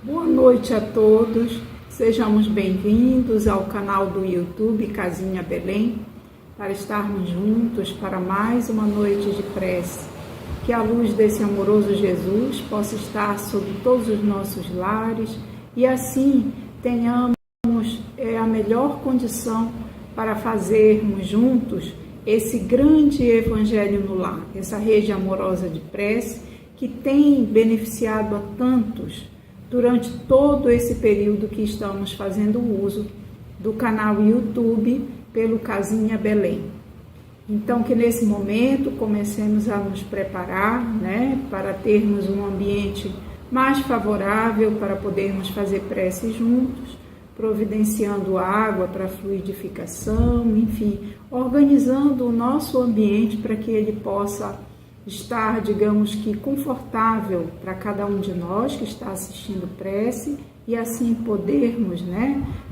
Boa noite a todos, sejamos bem-vindos ao canal do YouTube Casinha Belém, para estarmos juntos para mais uma noite de prece. Que a luz desse amoroso Jesus possa estar sobre todos os nossos lares e assim tenhamos a melhor condição para fazermos juntos esse grande evangelho no lar, essa rede amorosa de prece que tem beneficiado a tantos durante todo esse período que estamos fazendo uso do canal YouTube pelo Casinha Belém. Então, que nesse momento comecemos a nos preparar, para termos um ambiente mais favorável para podermos fazer prece juntos, providenciando água para fluidificação, enfim, organizando o nosso ambiente para que ele possa estar, digamos que, confortável para cada um de nós que está assistindo prece e assim podermos,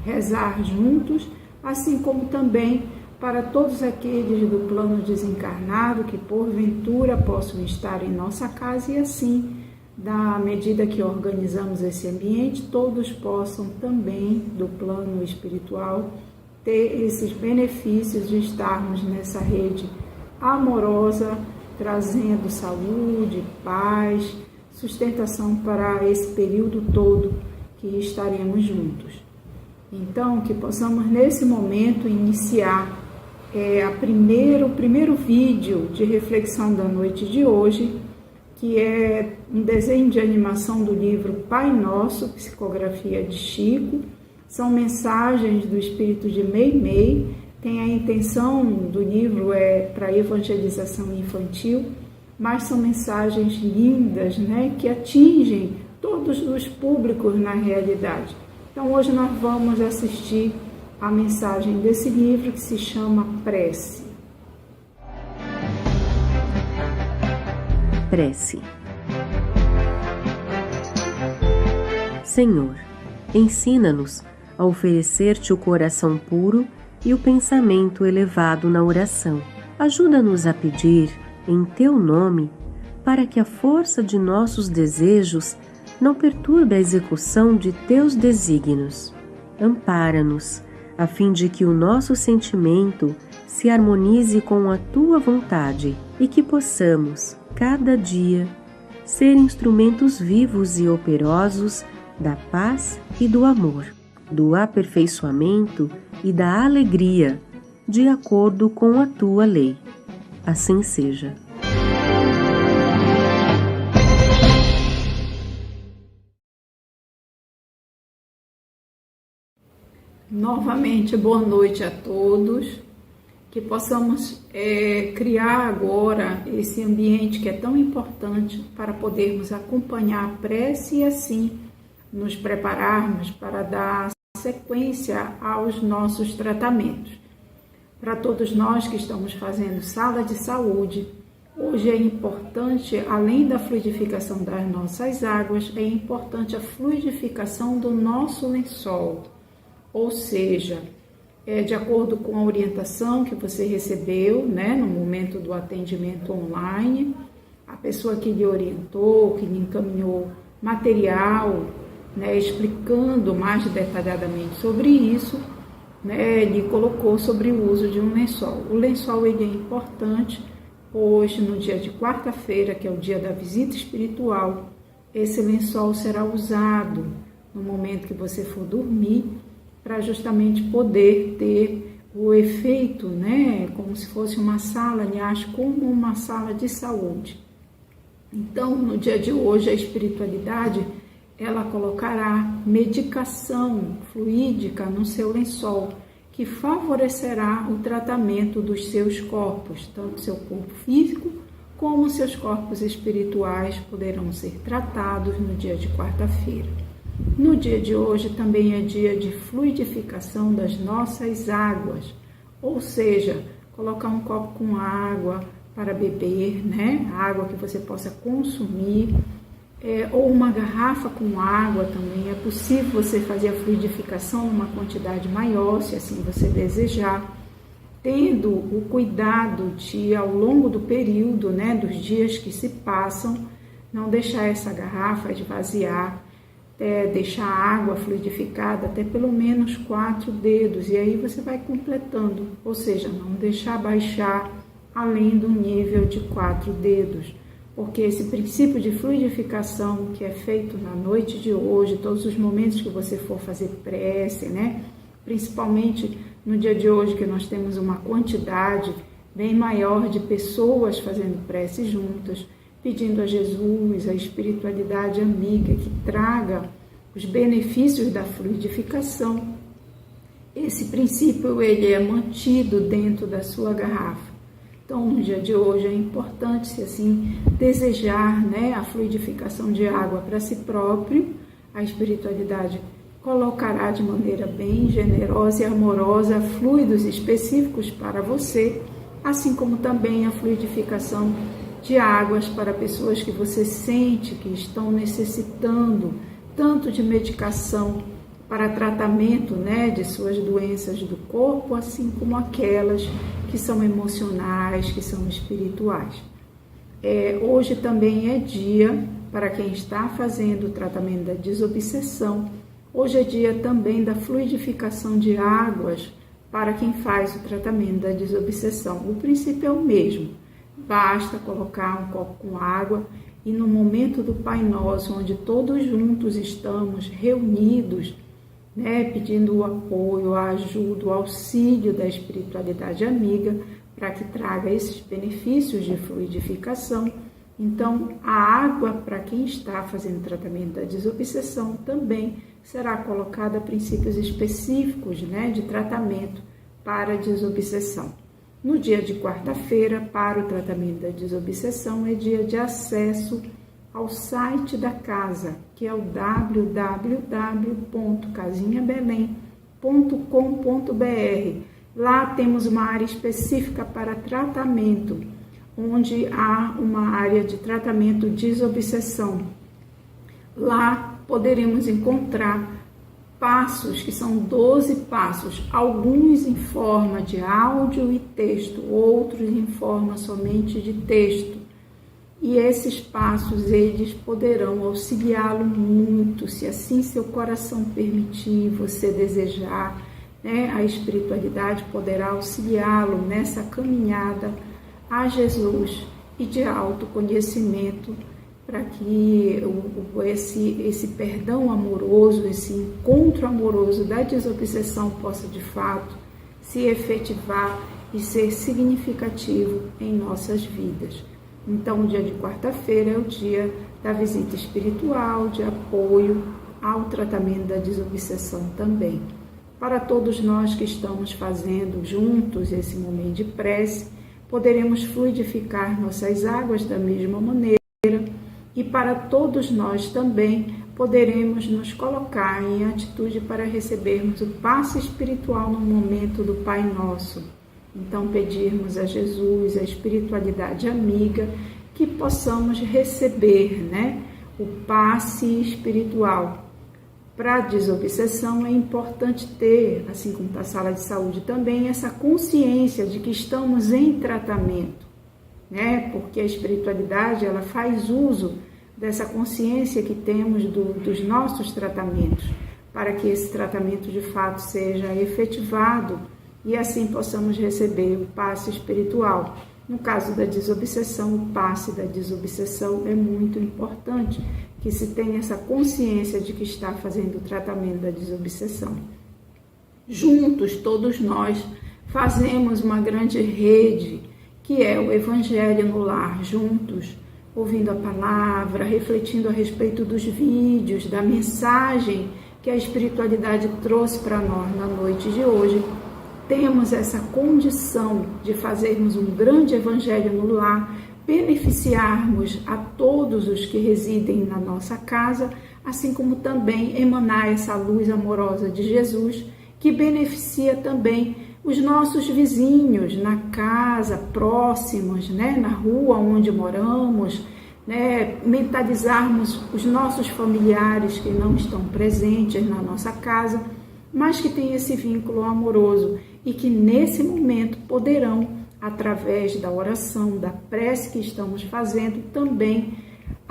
rezar juntos, assim como também para todos aqueles do plano desencarnado que porventura possam estar em nossa casa e assim, da medida que organizamos esse ambiente, todos possam também do plano espiritual ter esses benefícios de estarmos nessa rede amorosa, trazendo saúde, paz, sustentação para esse período todo que estaremos juntos. Então, que possamos nesse momento iniciar o primeiro vídeo de reflexão da noite de hoje, que é um desenho de animação do livro Pai Nosso, psicografia de Chico. São mensagens do espírito de Meimei. Tem a intenção do livro para evangelização infantil, mas são mensagens lindas, que atingem todos os públicos na realidade. Então hoje nós vamos assistir a mensagem desse livro que se chama Prece. Prece. Senhor, ensina-nos a oferecer-te o coração puro e o pensamento elevado na oração. Ajuda-nos a pedir, em teu nome, para que a força de nossos desejos não perturbe a execução de teus desígnios. Ampara-nos, a fim de que o nosso sentimento se harmonize com a tua vontade e que possamos, cada dia, ser instrumentos vivos e operosos da paz e do amor, do aperfeiçoamento e da alegria, de acordo com a tua lei. Assim seja. Novamente, boa noite a todos. Que possamos criar agora esse ambiente que é tão importante para podermos acompanhar a prece e assim nos prepararmos para dar sequência aos nossos tratamentos. Para todos nós que estamos fazendo sala de saúde, hoje é importante, além da fluidificação das nossas águas, é importante a fluidificação do nosso lençol, ou seja, de acordo com a orientação que você recebeu, no momento do atendimento online, a pessoa que lhe orientou, que lhe encaminhou material, explicando mais detalhadamente sobre isso, ele colocou sobre o uso de um lençol. O lençol ele é importante, pois no dia de quarta-feira, que é o dia da visita espiritual, esse lençol será usado no momento que você for dormir, para justamente poder ter o efeito, como se fosse uma sala, aliás, como uma sala de saúde. Então, no dia de hoje, a espiritualidade ela colocará medicação fluídica no seu lençol, que favorecerá o tratamento dos seus corpos, tanto seu corpo físico como seus corpos espirituais poderão ser tratados no dia de quarta-feira. No dia de hoje também é dia de fluidificação das nossas águas, ou seja, colocar um copo com água para beber, água que você possa consumir, ou uma garrafa com água também. É possível você fazer a fluidificação numa quantidade maior, se assim você desejar, tendo o cuidado de, ao longo do período, dos dias que se passam, não deixar essa garrafa esvaziar, deixar a água fluidificada até pelo menos 4 dedos, e aí você vai completando, ou seja, não deixar baixar além do nível de 4 dedos, porque esse princípio de fluidificação que é feito na noite de hoje, todos os momentos que você for fazer prece, né? Principalmente no dia de hoje, que nós temos uma quantidade bem maior de pessoas fazendo prece juntas, pedindo a Jesus, a espiritualidade amiga, que traga os benefícios da fluidificação. Esse princípio ele é mantido dentro da sua garrafa. Então, no dia de hoje é importante, se assim desejar, né, a fluidificação de água para si próprio, a espiritualidade colocará de maneira bem generosa e amorosa fluidos específicos para você, assim como também a fluidificação de águas para pessoas que você sente que estão necessitando tanto de medicação para tratamento, né, de suas doenças do corpo, assim como aquelas que são emocionais, que são espirituais. Hoje também é dia para quem está fazendo o tratamento da desobsessão. Hoje é dia também da fluidificação de águas para quem faz o tratamento da desobsessão. O princípio é o mesmo. Basta colocar um copo com água e no momento do Pai Nosso, onde todos juntos estamos reunidos, né, pedindo o apoio, a ajuda, o auxílio da espiritualidade amiga para que traga esses benefícios de fluidificação. Então, a água para quem está fazendo tratamento da desobsessão também será colocada a princípios específicos, né, de tratamento para a desobsessão. No dia de quarta-feira, para o tratamento da desobsessão, é dia de acesso ao site da casa, que é o www.casinhabelém.com.br. Lá temos uma área específica para tratamento, onde há uma área de tratamento de desobsessão. Lá poderemos encontrar passos, que são 12 passos, alguns em forma de áudio e texto, outros em forma somente de texto. E esses passos, eles poderão auxiliá-lo muito, se assim seu coração permitir, você desejar, né? A espiritualidade poderá auxiliá-lo nessa caminhada a Jesus e de autoconhecimento, para que esse perdão amoroso, esse encontro amoroso da desobsessão possa de fato se efetivar e ser significativo em nossas vidas. Então, o dia de quarta-feira é o dia da visita espiritual, de apoio ao tratamento da desobsessão também. Para todos nós que estamos fazendo juntos esse momento de prece, poderemos fluidificar nossas águas da mesma maneira, e para todos nós também poderemos nos colocar em atitude para recebermos o passe espiritual no momento do Pai Nosso. Então, pedirmos a Jesus, a espiritualidade amiga, que possamos receber, né, o passe espiritual. Para a desobsessão é importante ter, assim como para a sala de saúde também, essa consciência de que estamos em tratamento, né? Porque a espiritualidade ela faz uso dessa consciência que temos dos nossos tratamentos, para que esse tratamento de fato seja efetivado e assim possamos receber o passe espiritual. No caso da desobsessão, o passe da desobsessão é muito importante, que se tenha essa consciência de que está fazendo o tratamento da desobsessão. Juntos, todos nós fazemos uma grande rede, que é o Evangelho no Lar, juntos, ouvindo a palavra, refletindo a respeito dos vídeos, da mensagem que a espiritualidade trouxe para nós na noite de hoje. Temos essa condição de fazermos um grande evangelho no lar, beneficiarmos a todos os que residem na nossa casa, assim como também emanar essa luz amorosa de Jesus, que beneficia também os nossos vizinhos na casa, próximos, né, na rua onde moramos, né, mentalizarmos os nossos familiares que não estão presentes na nossa casa, mas que têm esse vínculo amoroso e que nesse momento poderão, através da oração, da prece que estamos fazendo, também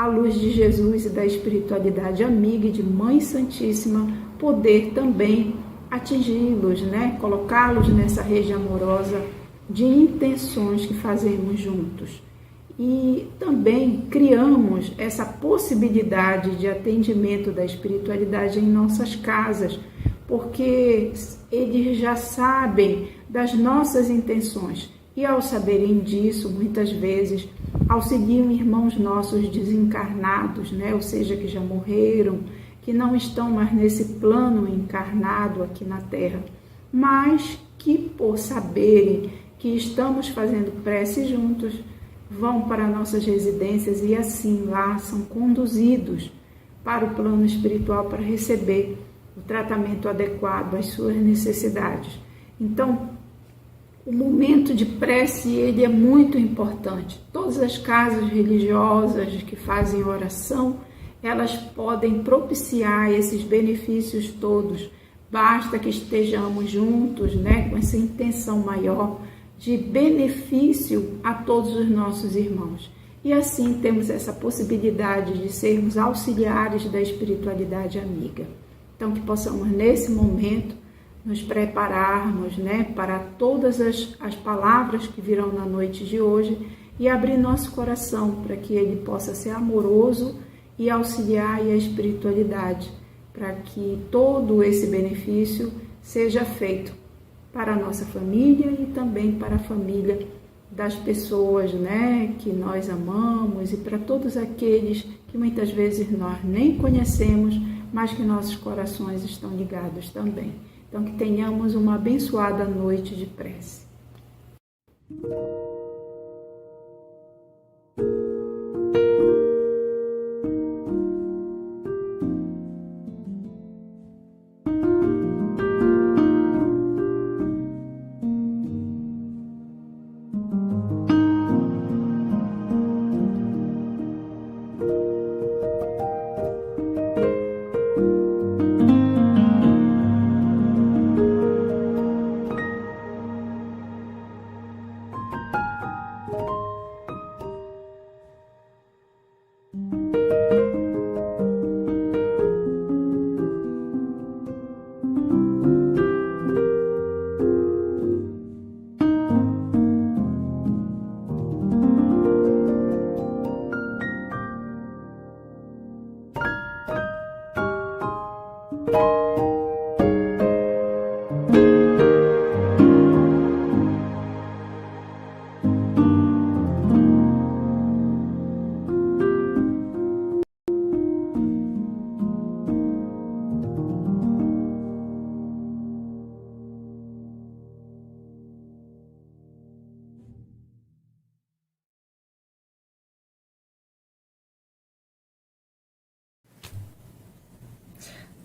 à luz de Jesus e da espiritualidade amiga e de Mãe Santíssima, poder também atingi-los, né? Colocá-los nessa rede amorosa de intenções que fazemos juntos. E também criamos essa possibilidade de atendimento da espiritualidade em nossas casas, porque eles já sabem das nossas intenções e, ao saberem disso, muitas vezes auxiliam irmãos nossos desencarnados, né? Ou seja, que já morreram, que não estão mais nesse plano encarnado aqui na Terra, mas que, por saberem que estamos fazendo prece juntos, vão para nossas residências e assim lá são conduzidos para o plano espiritual para receber o tratamento adequado às suas necessidades. Então, o momento de prece, ele é muito importante. Todas as casas religiosas que fazem oração, elas podem propiciar esses benefícios todos. Basta que estejamos juntos, né, com essa intenção maior de benefício a todos os nossos irmãos. E assim temos essa possibilidade de sermos auxiliares da espiritualidade amiga. Então, que possamos, nesse momento, nos prepararmos, né, para todas as palavras que virão na noite de hoje e abrir nosso coração para que ele possa ser amoroso e auxiliar a espiritualidade, para que todo esse benefício seja feito para a nossa família e também para a família das pessoas, né, que nós amamos, e para todos aqueles que muitas vezes nós nem conhecemos, mas que nossos corações estão ligados também. Então, que tenhamos uma abençoada noite de prece.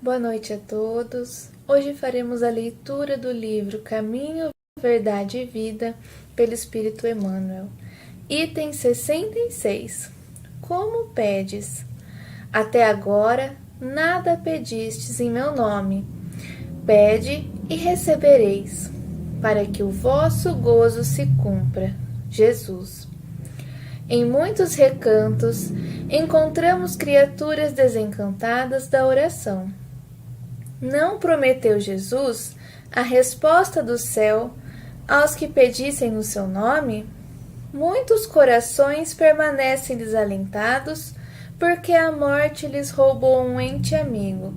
Boa noite a todos. Hoje faremos a leitura do livro Caminho, Verdade e Vida, pelo Espírito Emmanuel. Item 66. Como pedes? Até agora nada pedistes em meu nome. Pede e recebereis, para que o vosso gozo se cumpra. Jesus. Em muitos recantos encontramos criaturas desencantadas da oração. Não prometeu Jesus a resposta do céu aos que pedissem no seu nome? Muitos corações permanecem desalentados porque a morte lhes roubou um ente amigo,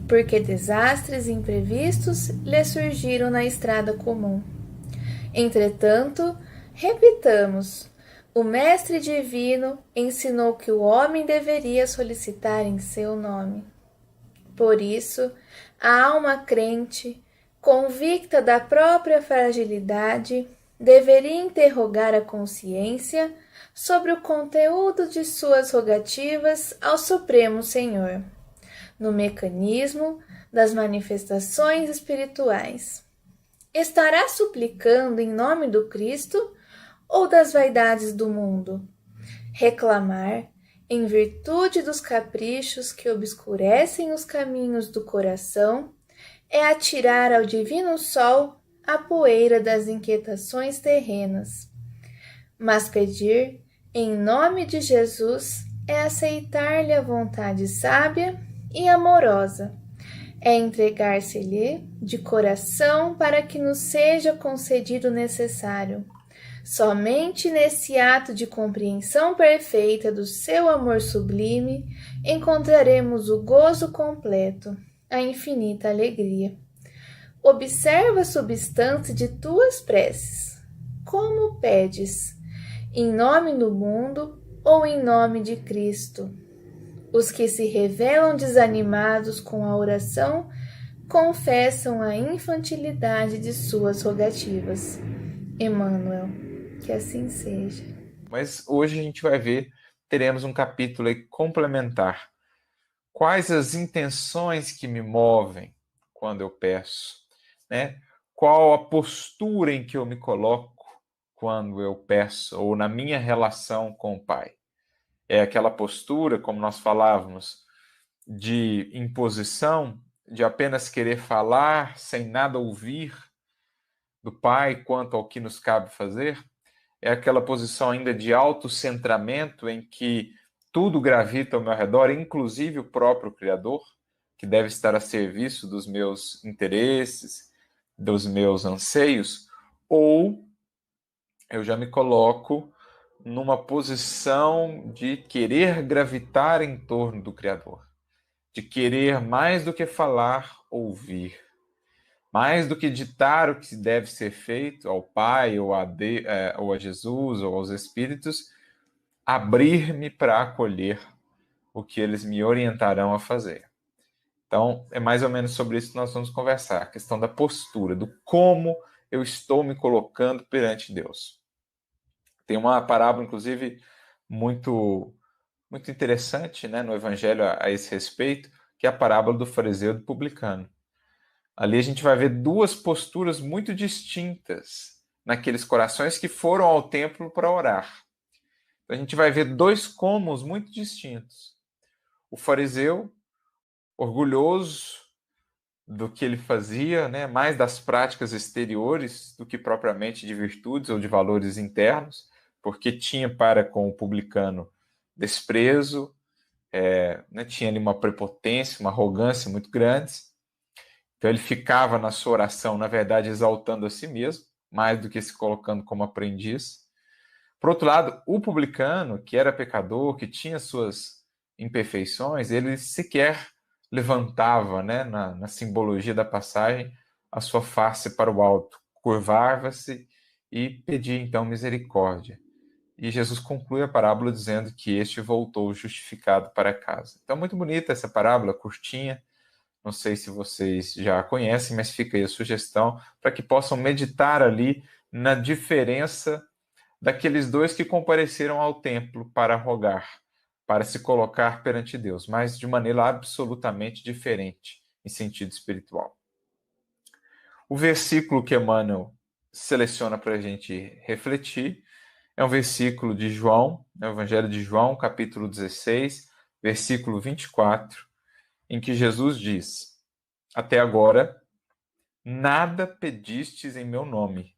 porque desastres imprevistos lhes surgiram na estrada comum. Entretanto, repitamos, o Mestre Divino ensinou que o homem deveria solicitar em seu nome. Por isso, a alma crente, convicta da própria fragilidade, deveria interrogar a consciência sobre o conteúdo de suas rogativas ao Supremo Senhor, no mecanismo das manifestações espirituais. Estará suplicando em nome do Cristo ou das vaidades do mundo? Reclamar, em virtude dos caprichos que obscurecem os caminhos do coração, é atirar ao divino sol a poeira das inquietações terrenas. Mas pedir, em nome de Jesus, é aceitar-lhe a vontade sábia e amorosa, é entregar-se-lhe de coração para que nos seja concedido o necessário. Somente nesse ato de compreensão perfeita do seu amor sublime encontraremos o gozo completo, a infinita alegria. Observa a substância de tuas preces. Como pedes? Em nome do mundo ou em nome de Cristo? Os que se revelam desanimados com a oração confessam a infantilidade de suas rogativas. Emmanuel, que assim seja. Mas hoje a gente vai ver, teremos um capítulo aí complementar. Quais as intenções que me movem quando eu peço, né? Qual a postura em que eu me coloco quando eu peço, ou na minha relação com o Pai? É aquela postura, como nós falávamos, de imposição, de apenas querer falar sem nada ouvir do Pai quanto ao que nos cabe fazer? É aquela posição ainda de autocentramento em que tudo gravita ao meu redor, inclusive o próprio Criador, que deve estar a serviço dos meus interesses, dos meus anseios? Ou eu já me coloco numa posição de querer gravitar em torno do Criador, de querer mais do que falar, ouvir, mais do que ditar o que deve ser feito ao Pai, ou a Jesus, ou aos Espíritos, abrir-me para acolher o que eles me orientarão a fazer. Então, é mais ou menos sobre isso que nós vamos conversar, a questão da postura, do como eu estou me colocando perante Deus. Tem uma parábola, inclusive, muito interessante, né, no Evangelho a esse respeito, que é a parábola do fariseu e do publicano. Ali a gente vai ver duas posturas muito distintas naqueles corações que foram ao templo para orar. Então, a gente vai ver dois comos muito distintos. O fariseu, orgulhoso do que ele fazia, né, mais das práticas exteriores do que propriamente de virtudes ou de valores internos, porque tinha para com o publicano desprezo, né, tinha ali uma prepotência, uma arrogância muito grandes. Então ele ficava na sua oração, na verdade, exaltando a si mesmo, mais do que se colocando como aprendiz. Por outro lado, o publicano, que era pecador, que tinha suas imperfeições, ele sequer levantava, né, na simbologia da passagem, a sua face para o alto, curvava-se e pedia então misericórdia. E Jesus conclui a parábola dizendo que este voltou justificado para casa. Então, muito bonita essa parábola, curtinha. Não sei se vocês já a conhecem, mas fica aí a sugestão para que possam meditar ali na diferença daqueles dois que compareceram ao templo para rogar, para se colocar perante Deus, mas de maneira absolutamente diferente em sentido espiritual. O versículo que Emmanuel seleciona para a gente refletir é um versículo de João, no Evangelho de João, capítulo 16, versículo 24, em que Jesus diz: até agora, nada pedistes em meu nome.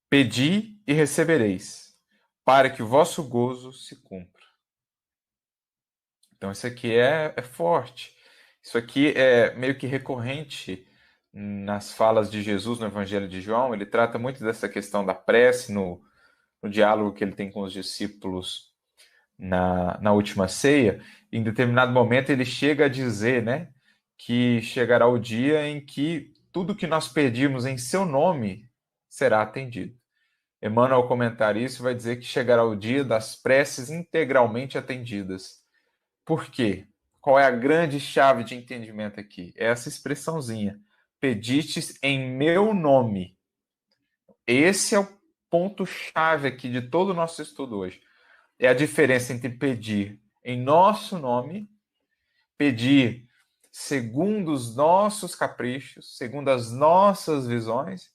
Pedi e recebereis, para que o vosso gozo se cumpra. Então, isso aqui é forte. Isso aqui é meio que recorrente nas falas de Jesus no Evangelho de João. Ele trata muito dessa questão da prece no diálogo que ele tem com os discípulos na última ceia. Em determinado momento, ele chega a dizer, né, que chegará o dia em que tudo que nós pedimos em seu nome será atendido. Emmanuel, ao comentar isso, vai dizer que chegará o dia das preces integralmente atendidas. Por quê? Qual é a grande chave de entendimento aqui? É essa expressãozinha: pedistes em meu nome. Esse é o ponto-chave aqui de todo o nosso estudo hoje. É a diferença entre pedir em nosso nome, pedir segundo os nossos caprichos, segundo as nossas visões,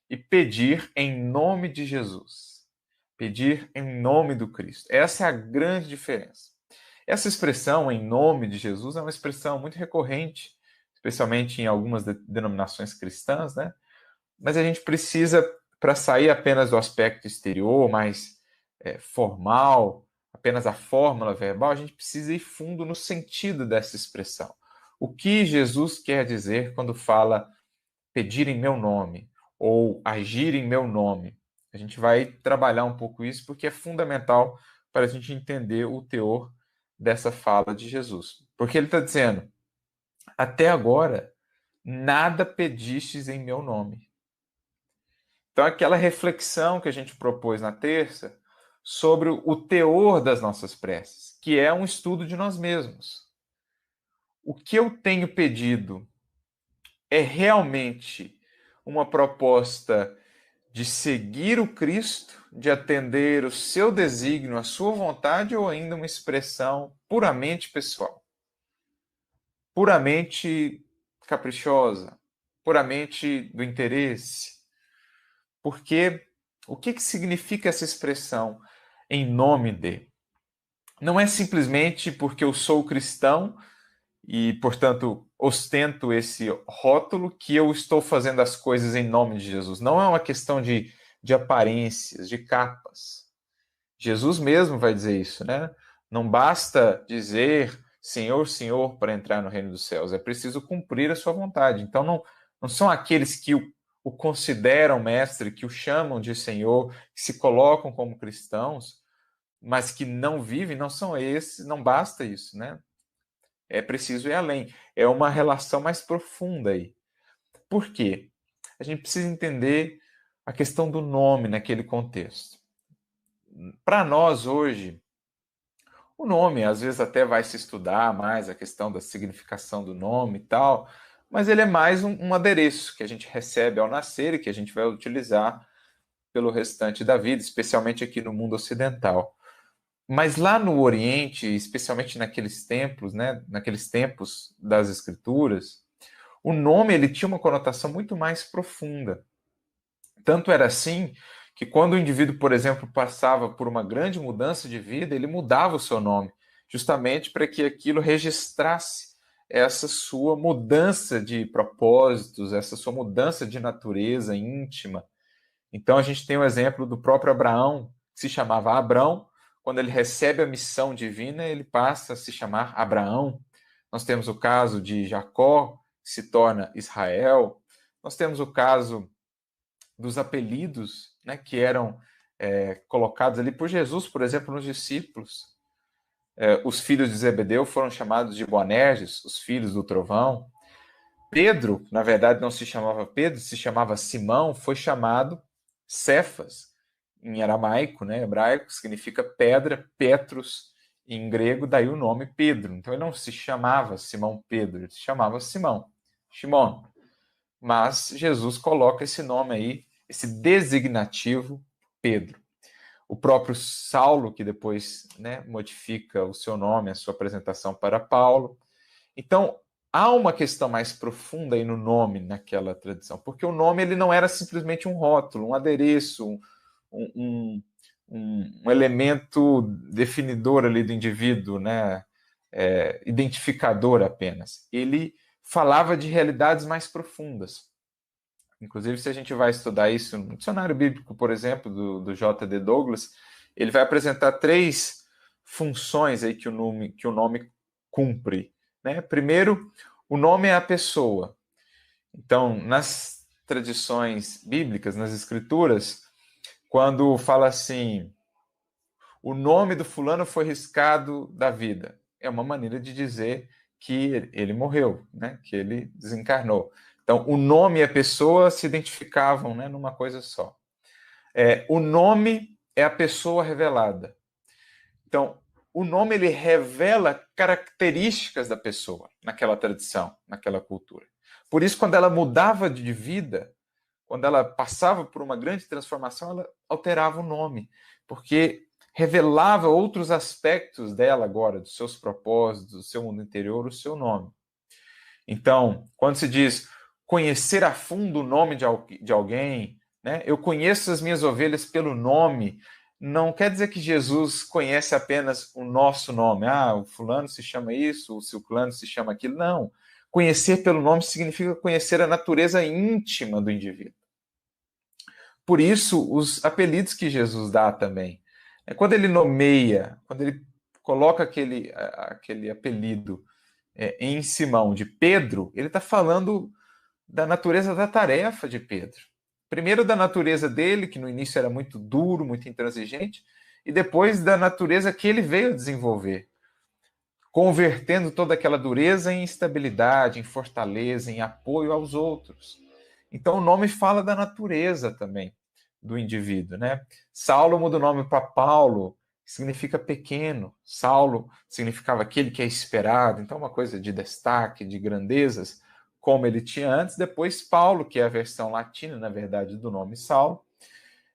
e pedir em nome de Jesus. Pedir em nome do Cristo. Essa é a grande diferença. Essa expressão, em nome de Jesus, é uma expressão muito recorrente, especialmente em algumas denominações cristãs, né? Mas a gente precisa, para sair apenas do aspecto exterior, mais formal, apenas a fórmula verbal, a gente precisa ir fundo no sentido dessa expressão. O que Jesus quer dizer quando fala pedir em meu nome ou agir em meu nome? A gente vai trabalhar um pouco isso porque é fundamental para a gente entender o teor dessa fala de Jesus. Porque ele está dizendo, até agora, nada pedistes em meu nome. Então, aquela reflexão que a gente propôs na terça sobre o teor das nossas preces, que é um estudo de nós mesmos. O que eu tenho pedido é realmente uma proposta de seguir o Cristo, de atender o seu desígnio, a sua vontade, ou ainda uma expressão puramente pessoal, puramente caprichosa, puramente do interesse? Porque o que significa essa expressão em nome de? Não é simplesmente porque eu sou cristão e, portanto, ostento esse rótulo que eu estou fazendo as coisas em nome de Jesus. Não é uma questão de aparências, de capas. Jesus mesmo vai dizer isso, né? Não basta dizer Senhor, Senhor para entrar no reino dos céus. É preciso cumprir a sua vontade. Então, não são aqueles que o consideram mestre, que o chamam de Senhor, que se colocam como cristãos, mas que não vivem, não são esses, não basta isso, né? É preciso ir além. É uma relação mais profunda aí. Por quê? A gente precisa entender a questão do nome naquele contexto. Para nós, hoje, o nome, às vezes até vai se estudar mais a questão da significação do nome e tal, mas ele é mais um adereço que a gente recebe ao nascer e que a gente vai utilizar pelo restante da vida, especialmente aqui no mundo ocidental. Mas lá no Oriente, especialmente naqueles templos, né, naqueles tempos das Escrituras, o nome ele tinha uma conotação muito mais profunda. Tanto era assim que quando o indivíduo, por exemplo, passava por uma grande mudança de vida, ele mudava o seu nome, justamente para que aquilo registrasse essa sua mudança de propósitos, essa sua mudança de natureza íntima. Então a gente tem o exemplo do próprio Abraão, que se chamava Abrão. Quando ele recebe a missão divina, ele passa a se chamar Abraão. Nós temos o caso de Jacó, que se torna Israel. Nós temos o caso dos apelidos, né, que eram colocados ali por Jesus, por exemplo, nos discípulos. Os filhos de Zebedeu foram chamados de Boanerges, os filhos do trovão. Pedro, na verdade, não se chamava Pedro, se chamava Simão, foi chamado Cefas, em aramaico, né, hebraico, significa pedra, Petros, em grego, daí o nome Pedro. Então ele não se chamava Simão Pedro, ele se chamava Simão, Shimon. Mas Jesus coloca esse nome aí, esse designativo Pedro. O próprio Saulo, que depois, né, modifica o seu nome, a sua apresentação para Paulo. Então, há uma questão mais profunda aí no nome naquela tradição, porque o nome ele não era simplesmente um rótulo, um adereço, um elemento definidor ali do indivíduo, né? Identificador apenas. Ele falava de realidades mais profundas. Inclusive, se a gente vai estudar isso no dicionário bíblico, por exemplo, do J.D. Douglas, ele vai apresentar 3 funções aí que o nome cumpre, né? Primeiro, o nome é a pessoa. Então, nas tradições bíblicas, nas escrituras, quando fala assim, o nome do fulano foi riscado da vida, é uma maneira de dizer que ele morreu, né? Que ele desencarnou. Então, o nome e a pessoa se identificavam, né, numa coisa só. O nome é a pessoa revelada. Então, o nome ele revela características da pessoa naquela tradição, naquela cultura. Por isso, quando ela mudava de vida, quando ela passava por uma grande transformação, ela alterava o nome, porque revelava outros aspectos dela agora, dos seus propósitos, do seu mundo interior, o seu nome. Então, quando se diz conhecer a fundo o nome de alguém, né? Eu conheço as minhas ovelhas pelo nome, não quer dizer que Jesus conhece apenas o nosso nome. O fulano se chama isso, o ciclano se chama aquilo. Não. Conhecer pelo nome significa conhecer a natureza íntima do indivíduo. Por isso, os apelidos que Jesus dá também. Quando ele nomeia, quando ele coloca aquele apelido em Simão de Pedro, ele está falando da natureza da tarefa de Pedro. Primeiro da natureza dele, que no início era muito duro, muito intransigente, e depois da natureza que ele veio desenvolver, convertendo toda aquela dureza em estabilidade, em fortaleza, em apoio aos outros. Então o nome fala da natureza também do indivíduo, né? Saulo muda o nome para Paulo, que significa pequeno. Saulo significava aquele que é esperado, então uma coisa de destaque, de grandezas, como ele tinha antes. Depois Paulo, que é a versão latina, na verdade, do nome Saulo,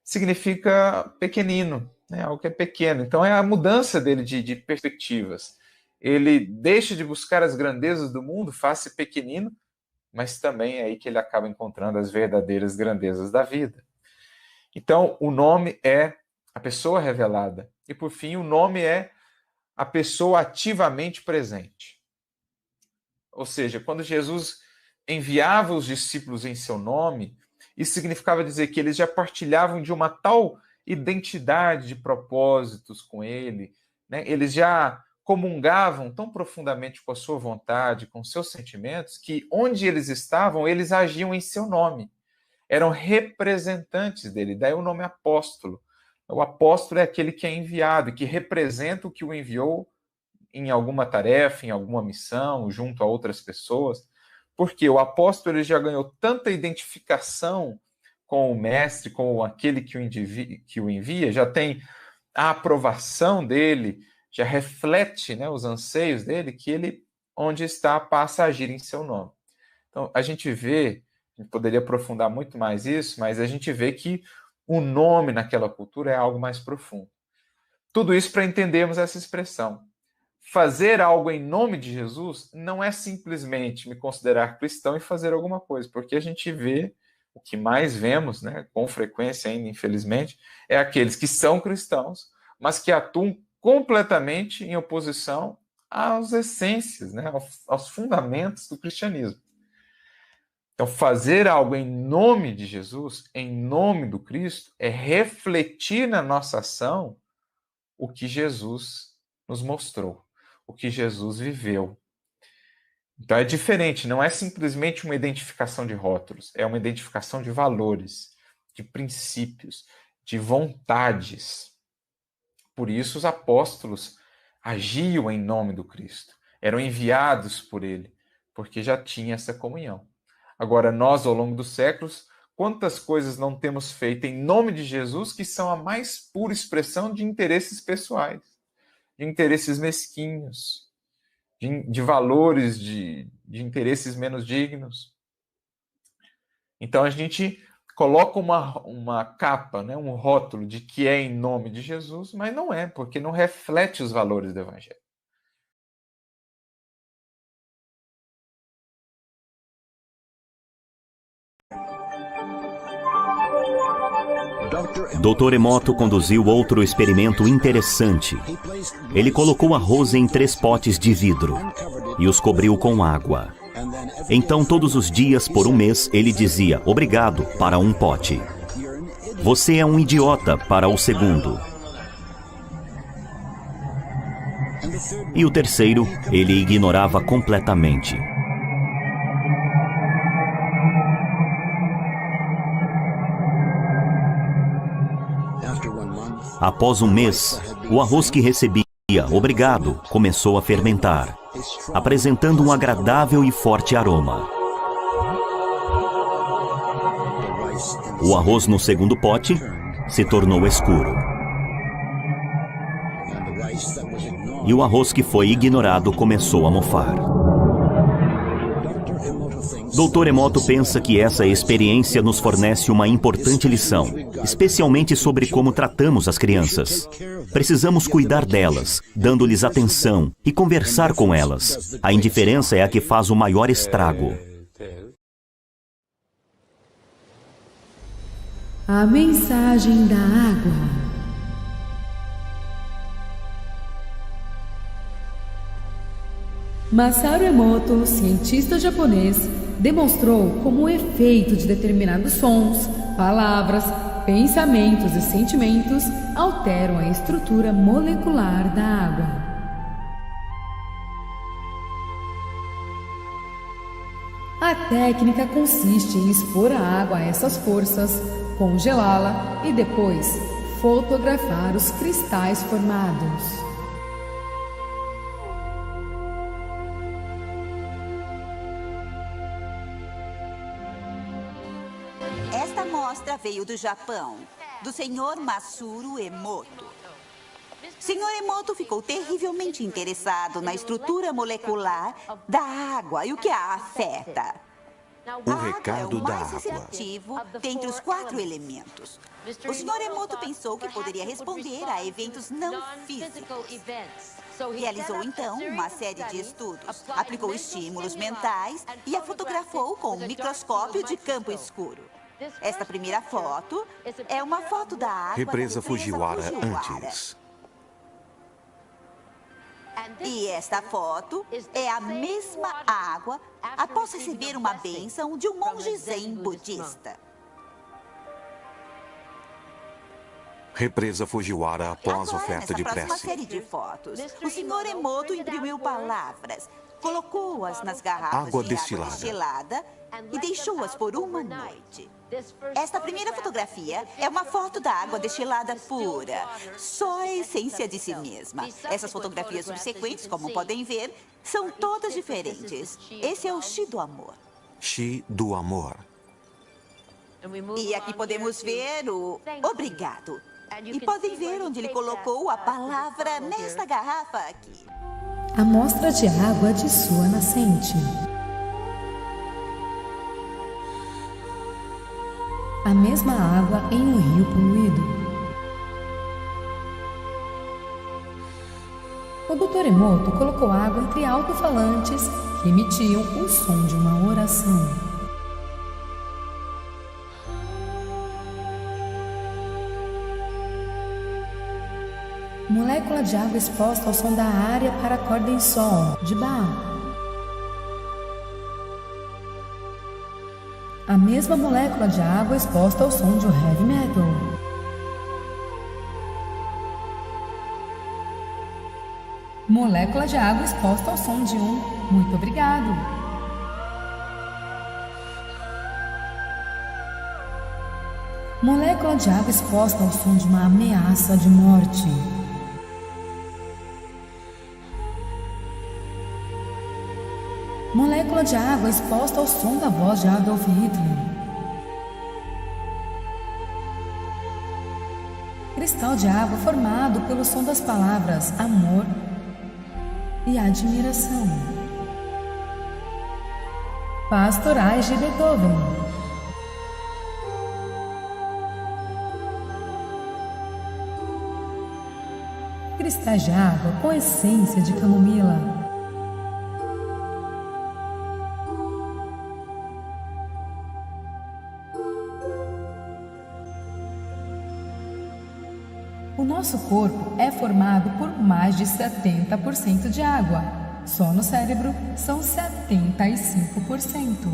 significa pequenino, né? Algo que é pequeno. Então é a mudança dele de perspectivas. Ele deixa de buscar as grandezas do mundo, faz-se pequenino, mas também é aí que ele acaba encontrando as verdadeiras grandezas da vida. Então, o nome é a pessoa revelada. E, por fim, o nome é a pessoa ativamente presente. Ou seja, quando Jesus enviava os discípulos em seu nome, isso significava dizer que eles já partilhavam de uma tal identidade de propósitos com ele, né? Eles já comungavam tão profundamente com a sua vontade, com seus sentimentos, que onde eles estavam, eles agiam em seu nome. Eram representantes dele, daí o nome apóstolo. O apóstolo é aquele que é enviado, que representa o que o enviou em alguma tarefa, em alguma missão, junto a outras pessoas. Porque o apóstolo ele já ganhou tanta identificação com o mestre, com aquele que o envia, já tem a aprovação dele, já reflete, né, os anseios dele, que ele, onde está, passa a agir em seu nome. Então, a gente vê, a gente poderia aprofundar muito mais isso, mas a gente vê que o nome naquela cultura é algo mais profundo. Tudo isso para entendermos essa expressão. Fazer algo em nome de Jesus não é simplesmente me considerar cristão e fazer alguma coisa, porque a gente vê, o que mais vemos, né, com frequência ainda, infelizmente, é aqueles que são cristãos, mas que atuam completamente em oposição às essências, né, aos fundamentos do cristianismo. Então, fazer algo em nome de Jesus, em nome do Cristo, é refletir na nossa ação o que Jesus nos mostrou, o que Jesus viveu. Então, é diferente, não é simplesmente uma identificação de rótulos, é uma identificação de valores, de princípios, de vontades. Por isso, os apóstolos agiam em nome do Cristo, eram enviados por ele, porque já tinha essa comunhão. Agora, nós, ao longo dos séculos, quantas coisas não temos feito em nome de Jesus que são a mais pura expressão de interesses pessoais, de interesses mesquinhos, de valores, de interesses menos dignos. Então, a gente coloca uma capa, né, um rótulo de que é em nome de Jesus, mas não é, porque não reflete os valores do Evangelho. Dr. Emoto conduziu outro experimento interessante. Ele colocou arroz em 3 potes de vidro e os cobriu com água. Então, todos os dias, por um mês, ele dizia obrigado para um pote. Você é um idiota para o segundo. E o terceiro, ele ignorava completamente. Após um mês, o arroz que recebia obrigado começou a fermentar, apresentando um agradável e forte aroma. O arroz no segundo pote se tornou escuro. E o arroz que foi ignorado começou a mofar. Dr. Emoto pensa que essa experiência nos fornece uma importante lição, especialmente sobre como tratamos as crianças. Precisamos cuidar delas, dando-lhes atenção e conversar com elas. A indiferença é a que faz o maior estrago. A mensagem da água. Masaru Emoto, cientista japonês, demonstrou como o efeito de determinados sons, palavras, Pensamentos e sentimentos alteram a estrutura molecular da água. A técnica consiste em expor a água a essas forças, congelá-la e depois fotografar os cristais formados. Esta amostra veio do Japão, do Sr. Masaru Emoto. Sr. Emoto ficou terrivelmente interessado na estrutura molecular da água e o que a afeta. O recado é o da mais água. receptivo dentre os 4 elementos. O Sr. Emoto pensou que poderia responder a eventos não físicos. Realizou então uma série de estudos, aplicou estímulos mentais e a fotografou com um microscópio de campo escuro. Esta primeira foto é uma foto da água Represa da Fujiwara Fujiwara. antes. E esta foto é a mesma água após receber uma bênção de um monge zen budista. Represa Fujiwara após Agora, oferta nessa de próxima prece. série de fotos, o Sr. Emoto imprimiu palavras, colocou-as nas garrafas Água de destilada. água destilada e deixou-as por uma noite. Esta primeira fotografia é uma foto da água destilada pura, só a essência de si mesma. Essas fotografias subsequentes, como podem ver, são todas diferentes. Esse é o Chi do amor. Chi do amor. E aqui podemos ver o obrigado. E podem ver onde ele colocou a palavra nesta garrafa aqui. Amostra de água de sua nascente. A mesma água em um rio poluído. O Dr. Emoto colocou água entre alto-falantes que emitiam o som de uma oração. Molécula de água exposta ao som da área para corda em sol, de Bach. A mesma molécula de água exposta ao som de um heavy metal. Molécula de água exposta ao som de um muito obrigado. Molécula de água exposta ao som de uma ameaça de morte. Molécula de água exposta ao som da voz de Adolf Hitler. Cristal de água formado pelo som das palavras amor e admiração. Pastorais de Beethoven. Cristais de água com essência de camomila. O nosso corpo é formado por mais de 70% de água. Só no cérebro são 75%.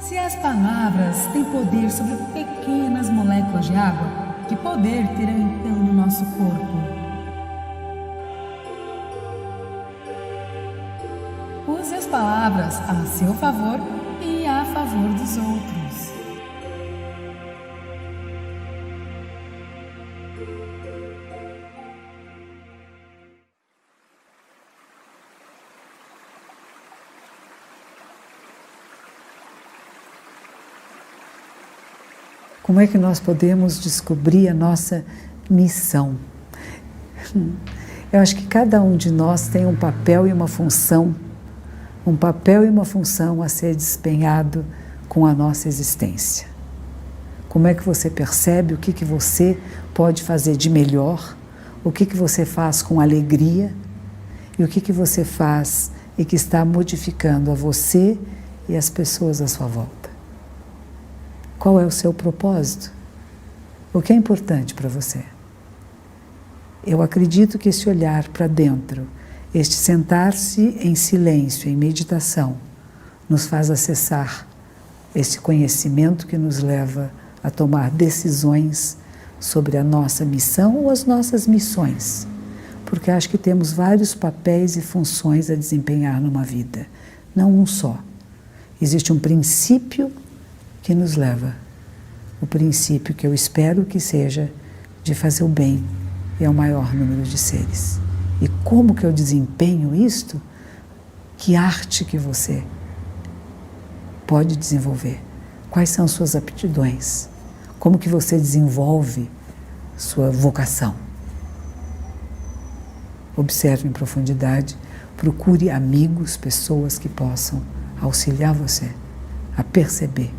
Se as palavras têm poder sobre pequenas moléculas de água, que poder terão então no nosso corpo? Use as palavras a seu favor e a favor dos outros. Como é que nós podemos descobrir a nossa missão? Eu acho que cada um de nós tem um papel e uma função a ser desempenhado com a nossa existência. Como é que você percebe o que você pode fazer de melhor, o que você faz com alegria e o que você faz e que está modificando a você e as pessoas à sua volta. Qual é o seu propósito? O que é importante para você? Eu acredito que esse olhar para dentro, Este sentar-se em silêncio, em meditação, nos faz acessar esse conhecimento que nos leva a tomar decisões sobre a nossa missão ou as nossas missões, porque acho que temos vários papéis e funções a desempenhar numa vida, não um só. Existe um princípio que nos leva, o princípio que eu espero que seja de fazer o bem e ao maior número de seres. E como que eu desempenho isto? Que arte que você pode desenvolver? Quais são suas aptidões? Como que você desenvolve sua vocação? Observe em profundidade, procure amigos, pessoas que possam auxiliar você a perceber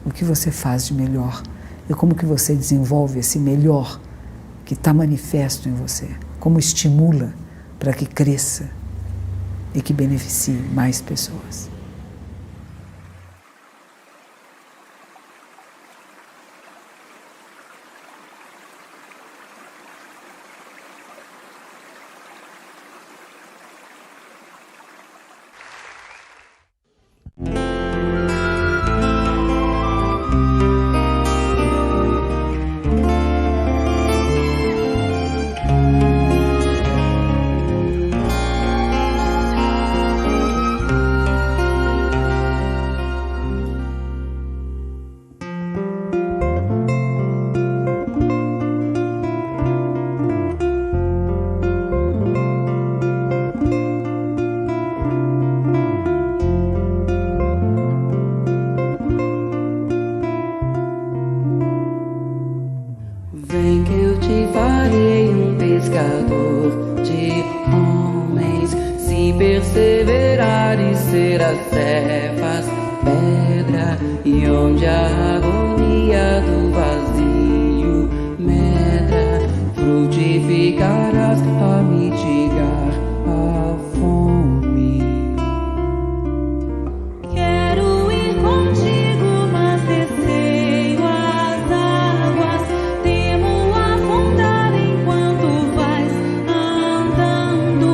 o que você faz de melhor e como que você desenvolve esse melhor que está manifesto em você, como estimula para que cresça e que beneficie mais pessoas. Vem que eu te farei um pescador de homens, se perseverares serás cefas, pedra, e onde a agonia do vazio medra, frutificarás a mitigar a fome. Quero ir contigo, mas receio as águas, temo afundar enquanto vais andando.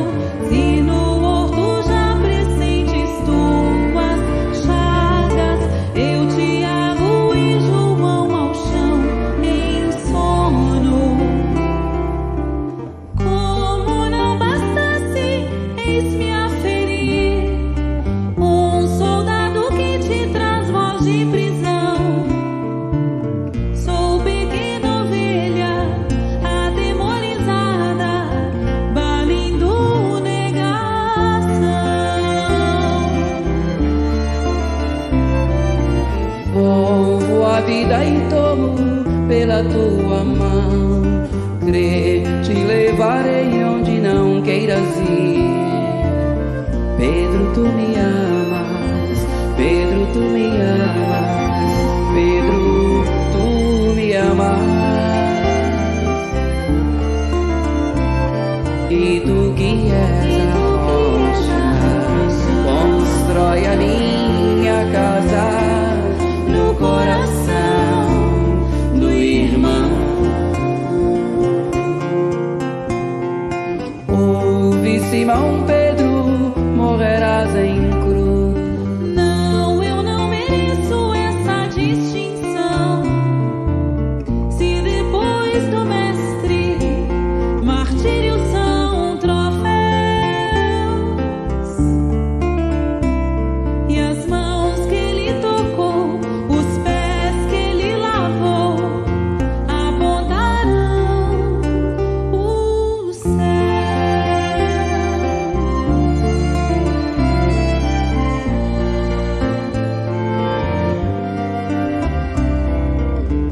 Se no horto já pressentes tuas chagas, eu Tiago e João ao chão em sono. Como não bastasse, eis-me a ferir, um soldado que te traz voz de prisão. Sou pequena ovelha atemorizada, balindo negação. Volvo a vida e tomo pela tua mão, crer, te levarei onde não queiras ir. Pedro, tu me amas, Pedro, tu me amas, Pedro, tu me amas. E tu que és a rocha, constrói a minha casa no coração do irmão. Ouve, Simão Pedro, morrerás em cruz. Não, eu não mereço essa distinção. Se depois do mestre martírios são troféus, e as mãos que ele tocou, os pés que ele lavou, apontarão o céu.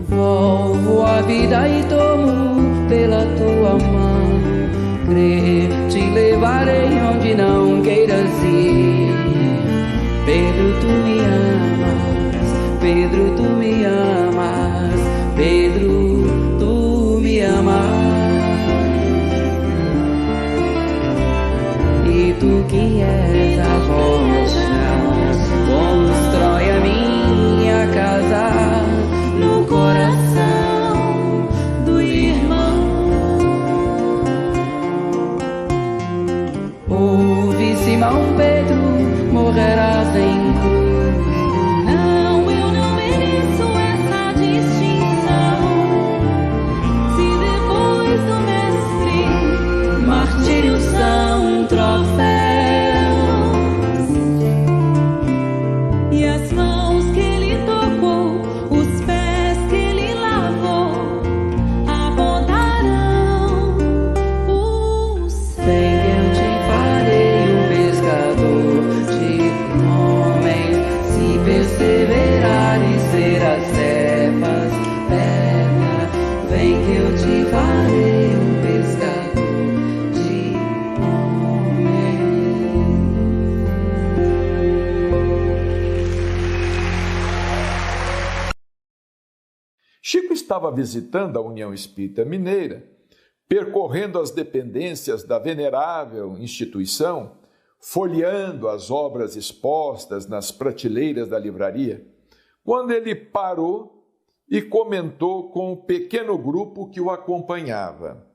Volvo a vida e tomo pela tua mão, crer, te levarei onde não queiras ir. Pedro, tu me amas, Pedro, tu me amas, Pedro, tu me amas. E tu que és a rocha, constrói a minha casa no coração do irmão. Chico estava visitando a União Espírita Mineira, percorrendo as dependências da venerável instituição, folheando as obras expostas nas prateleiras da livraria, quando ele parou e comentou com o pequeno grupo que o acompanhava.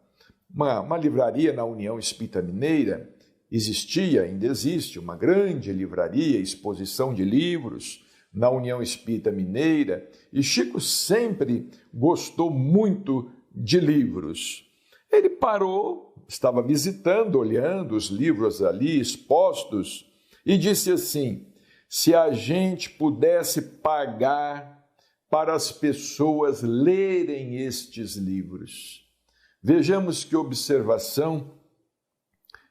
Uma livraria na União Espírita Mineira existia, ainda existe, uma grande livraria, exposição de livros na União Espírita Mineira, e Chico sempre gostou muito de livros. Ele parou, estava visitando, olhando os livros ali expostos, e disse assim: se a gente pudesse pagar para as pessoas lerem estes livros. Vejamos que observação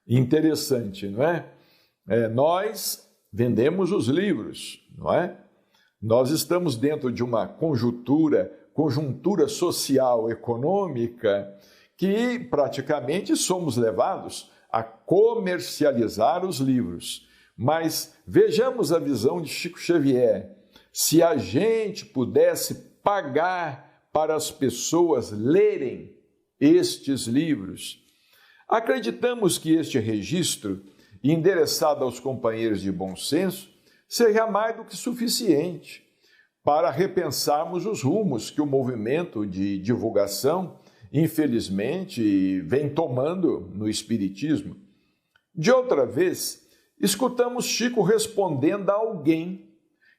interessante, não é? Nós vendemos os livros, não é? Nós estamos dentro de uma conjuntura social, econômica, que praticamente somos levados a comercializar os livros. Mas vejamos a visão de Chico Xavier. Se a gente pudesse pagar para as pessoas lerem estes livros, acreditamos que este registro, endereçado aos companheiros de bom senso, seria mais do que suficiente para repensarmos os rumos que o movimento de divulgação, infelizmente, vem tomando no Espiritismo. De outra vez, escutamos Chico respondendo a alguém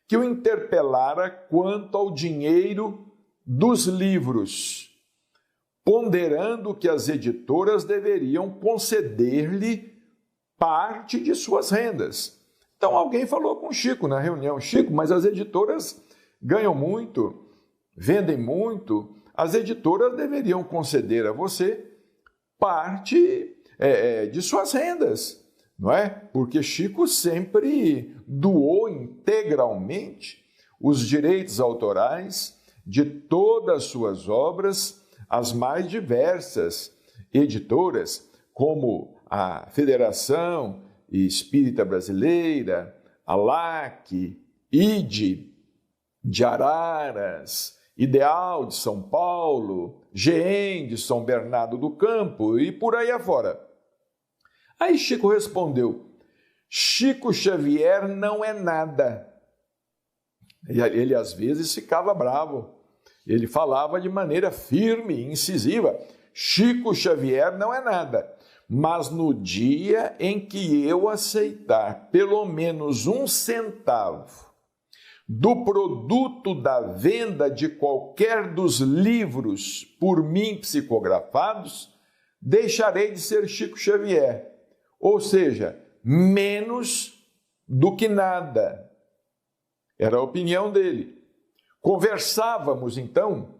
que o interpelara quanto ao dinheiro dos livros, ponderando que as editoras deveriam conceder-lhe parte de suas rendas. Então alguém falou com Chico na reunião: Chico, mas as editoras ganham muito, vendem muito, as editoras deveriam conceder a você parte de suas rendas, não é? Porque Chico sempre doou integralmente os direitos autorais de todas as suas obras às mais diversas editoras, como a Federação Espírita Brasileira, a LAC, IDE de Araras, Ideal de São Paulo, GEM de São Bernardo do Campo e por aí afora. Aí Chico respondeu: Chico Xavier não é nada. E ele às vezes ficava bravo. Ele falava de maneira firme e incisiva: Chico Xavier não é nada. Mas no dia em que eu aceitar pelo menos 1 centavo do produto da venda de qualquer dos livros por mim psicografados, deixarei de ser Chico Xavier. Ou seja, menos do que nada. Era a opinião dele. Conversávamos então,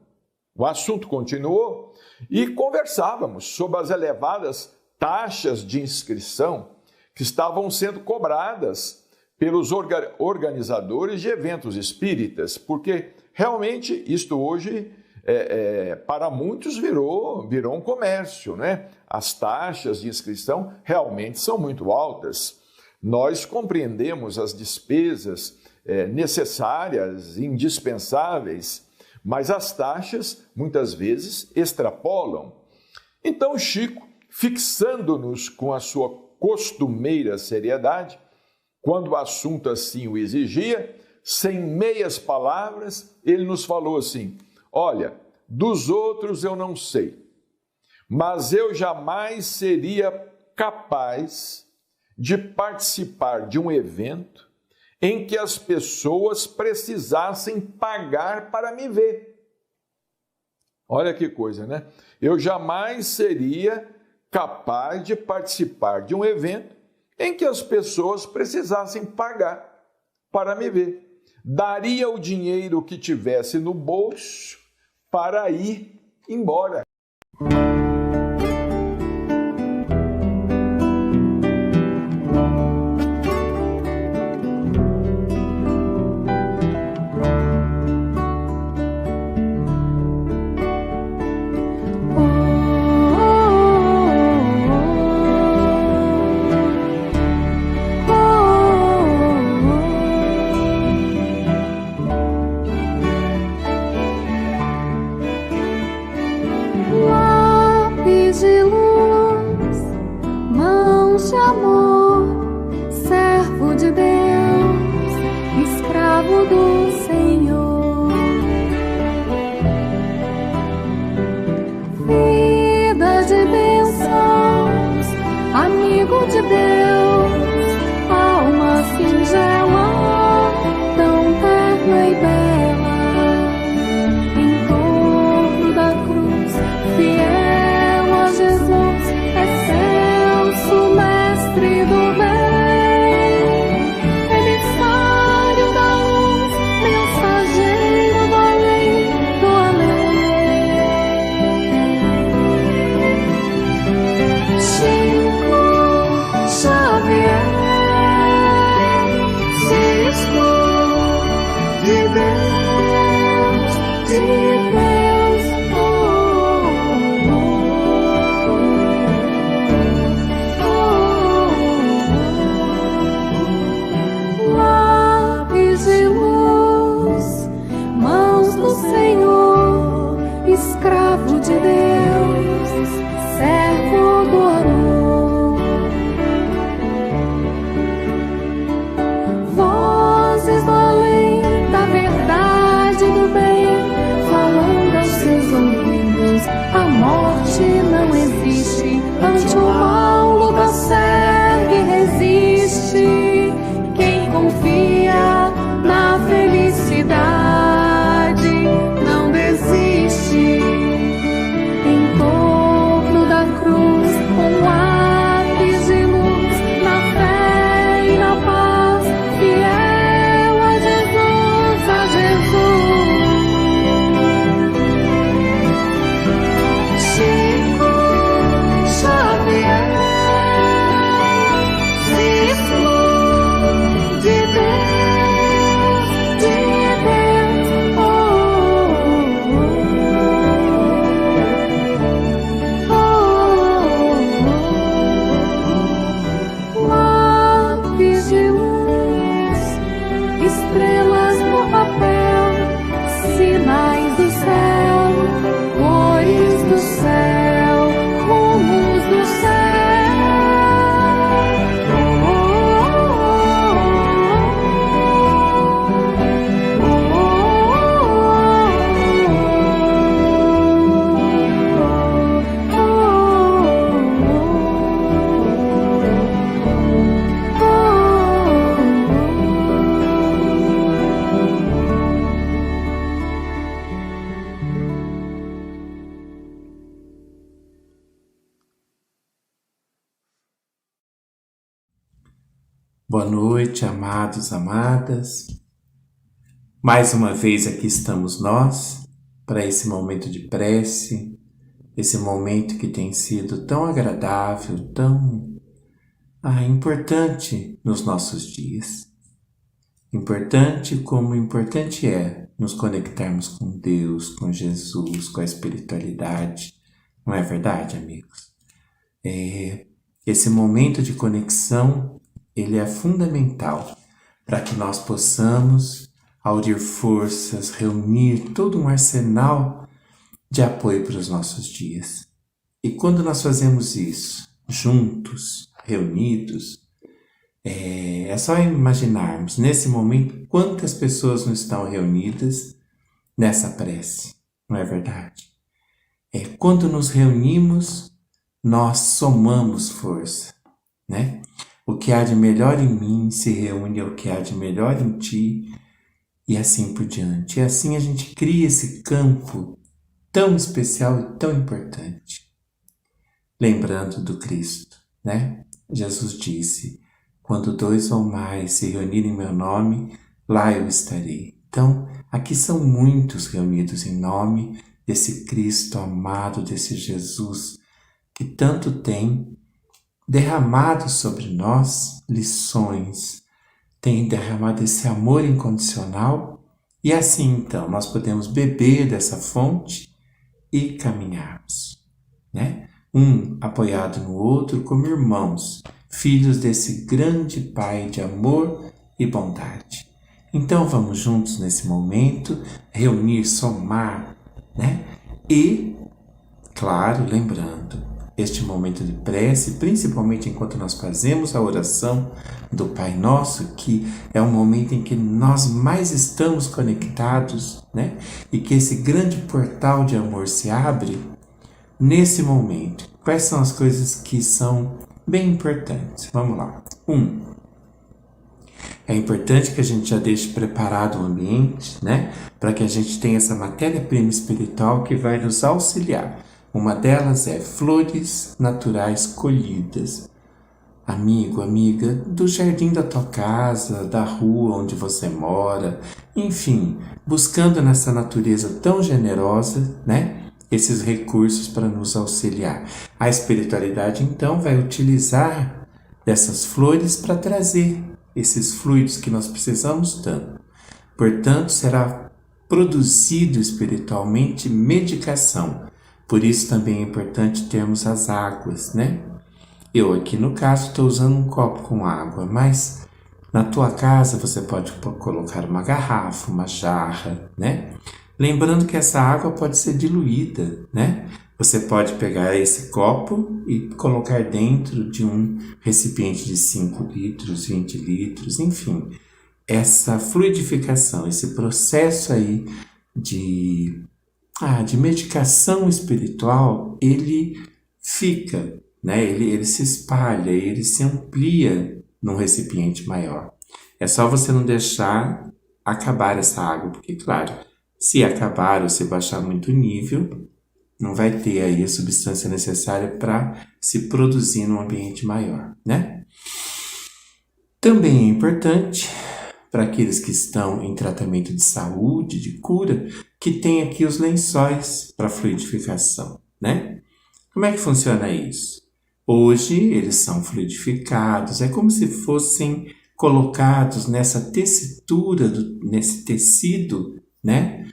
o assunto continuou, e conversávamos sobre as elevadas taxas de inscrição que estavam sendo cobradas pelos organizadores de eventos espíritas, porque realmente isto hoje, para muitos, virou um comércio, né? As taxas de inscrição realmente são muito altas. Nós compreendemos as despesas necessárias, indispensáveis, mas as taxas muitas vezes extrapolam. Então Chico, fixando-nos com a sua costumeira seriedade, quando o assunto assim o exigia, sem meias palavras, ele nos falou assim: olha, dos outros eu não sei, mas eu jamais seria capaz de participar de um evento em que as pessoas precisassem pagar para me ver. Olha que coisa, né? Eu jamais seria capaz de participar de um evento em que as pessoas precisassem pagar para me ver. Daria o dinheiro que tivesse no bolso para ir embora. servo do Senhor. Vida de bênçãos, amigo de Deus, alma singela, tão terna e bela, em torno da cruz, fiel a Jesus, excelso mestre do bem, emissário da luz, mensageiro do além, do além. Chico Xavier, Cisco de Deus, lápis de luz, mãos do Senhor, escravo de Deus, servo do amor. Vozes do além, da verdade, do bem, falando aos seus ouvidos. A morte não existe, ante o mal luta, segue, resiste. Quem confia na felicidade não desiste. Em torno da cruz, um lápis de luz, na fé e na paz, fiel a Jesus, a Jesus. Chico Xavier, Cisco de Deus, lápis de luz, estrelas no papel, sinais do céu, cores do céu, rumos do céu. Boa noite, amados, amadas. Mais uma vez aqui estamos nós para esse momento de prece, esse momento que tem sido tão agradável, tão importante nos nossos dias. Importante como importante é nos conectarmos com Deus, com Jesus, com a espiritualidade. Não é verdade, amigos? Esse momento de conexão, ele é fundamental para que nós possamos aurir forças, reunir todo um arsenal de apoio para os nossos dias. E quando nós fazemos isso, juntos, reunidos, é só imaginarmos nesse momento quantas pessoas não estão reunidas nessa prece, não é verdade? Quando nos reunimos, nós somamos força, né? O que há de melhor em mim se reúne ao que há de melhor em ti, e assim por diante. E assim a gente cria esse campo tão especial e tão importante. Lembrando do Cristo, né? Jesus disse: quando 2 ou mais se reunirem em meu nome, lá eu estarei. Então, aqui são muitos reunidos em nome desse Cristo amado, desse Jesus que tanto tem derramado sobre nós lições, tem derramado esse amor incondicional, e assim então nós podemos beber dessa fonte e caminharmos, né? Um apoiado no outro como irmãos, filhos desse grande Pai de amor e bondade. Então vamos juntos nesse momento reunir, somar, né? E, claro, lembrando, este momento de prece, principalmente enquanto nós fazemos a oração do Pai Nosso, que é o momento em que nós mais estamos conectados, né? E que esse grande portal de amor se abre nesse momento. Quais são as coisas que são bem importantes? Vamos lá. 1. É importante que a gente já deixe preparado o ambiente, né? Para que a gente tenha essa matéria-prima espiritual que vai nos auxiliar. Uma delas é flores naturais colhidas. Amigo, amiga, do jardim da tua casa, da rua onde você mora, enfim, buscando nessa natureza tão generosa, né? Esses recursos para nos auxiliar. A espiritualidade, então, vai utilizar dessas flores para trazer esses fluidos que nós precisamos tanto. Portanto, será produzido espiritualmente medicação. Por isso também é importante termos as águas, né? Eu aqui no caso estou usando um copo com água, mas na tua casa você pode colocar uma garrafa, uma jarra, né? Lembrando que essa água pode ser diluída, né? Você pode pegar esse copo e colocar dentro de um recipiente de 5 litros, 20 litros, enfim. Essa fluidificação, esse processo aí de medicação espiritual, ele fica, né? Ele se espalha, ele se amplia num recipiente maior. É só você não deixar acabar essa água, porque, claro, se acabar ou se baixar muito o nível, não vai ter aí a substância necessária para se produzir num ambiente maior, né? Também é importante para aqueles que estão em tratamento de saúde, de cura, que tem aqui os lençóis para fluidificação, né? Como é que funciona isso? Hoje eles são fluidificados, é como se fossem colocados nessa tessitura, nesse tecido, né?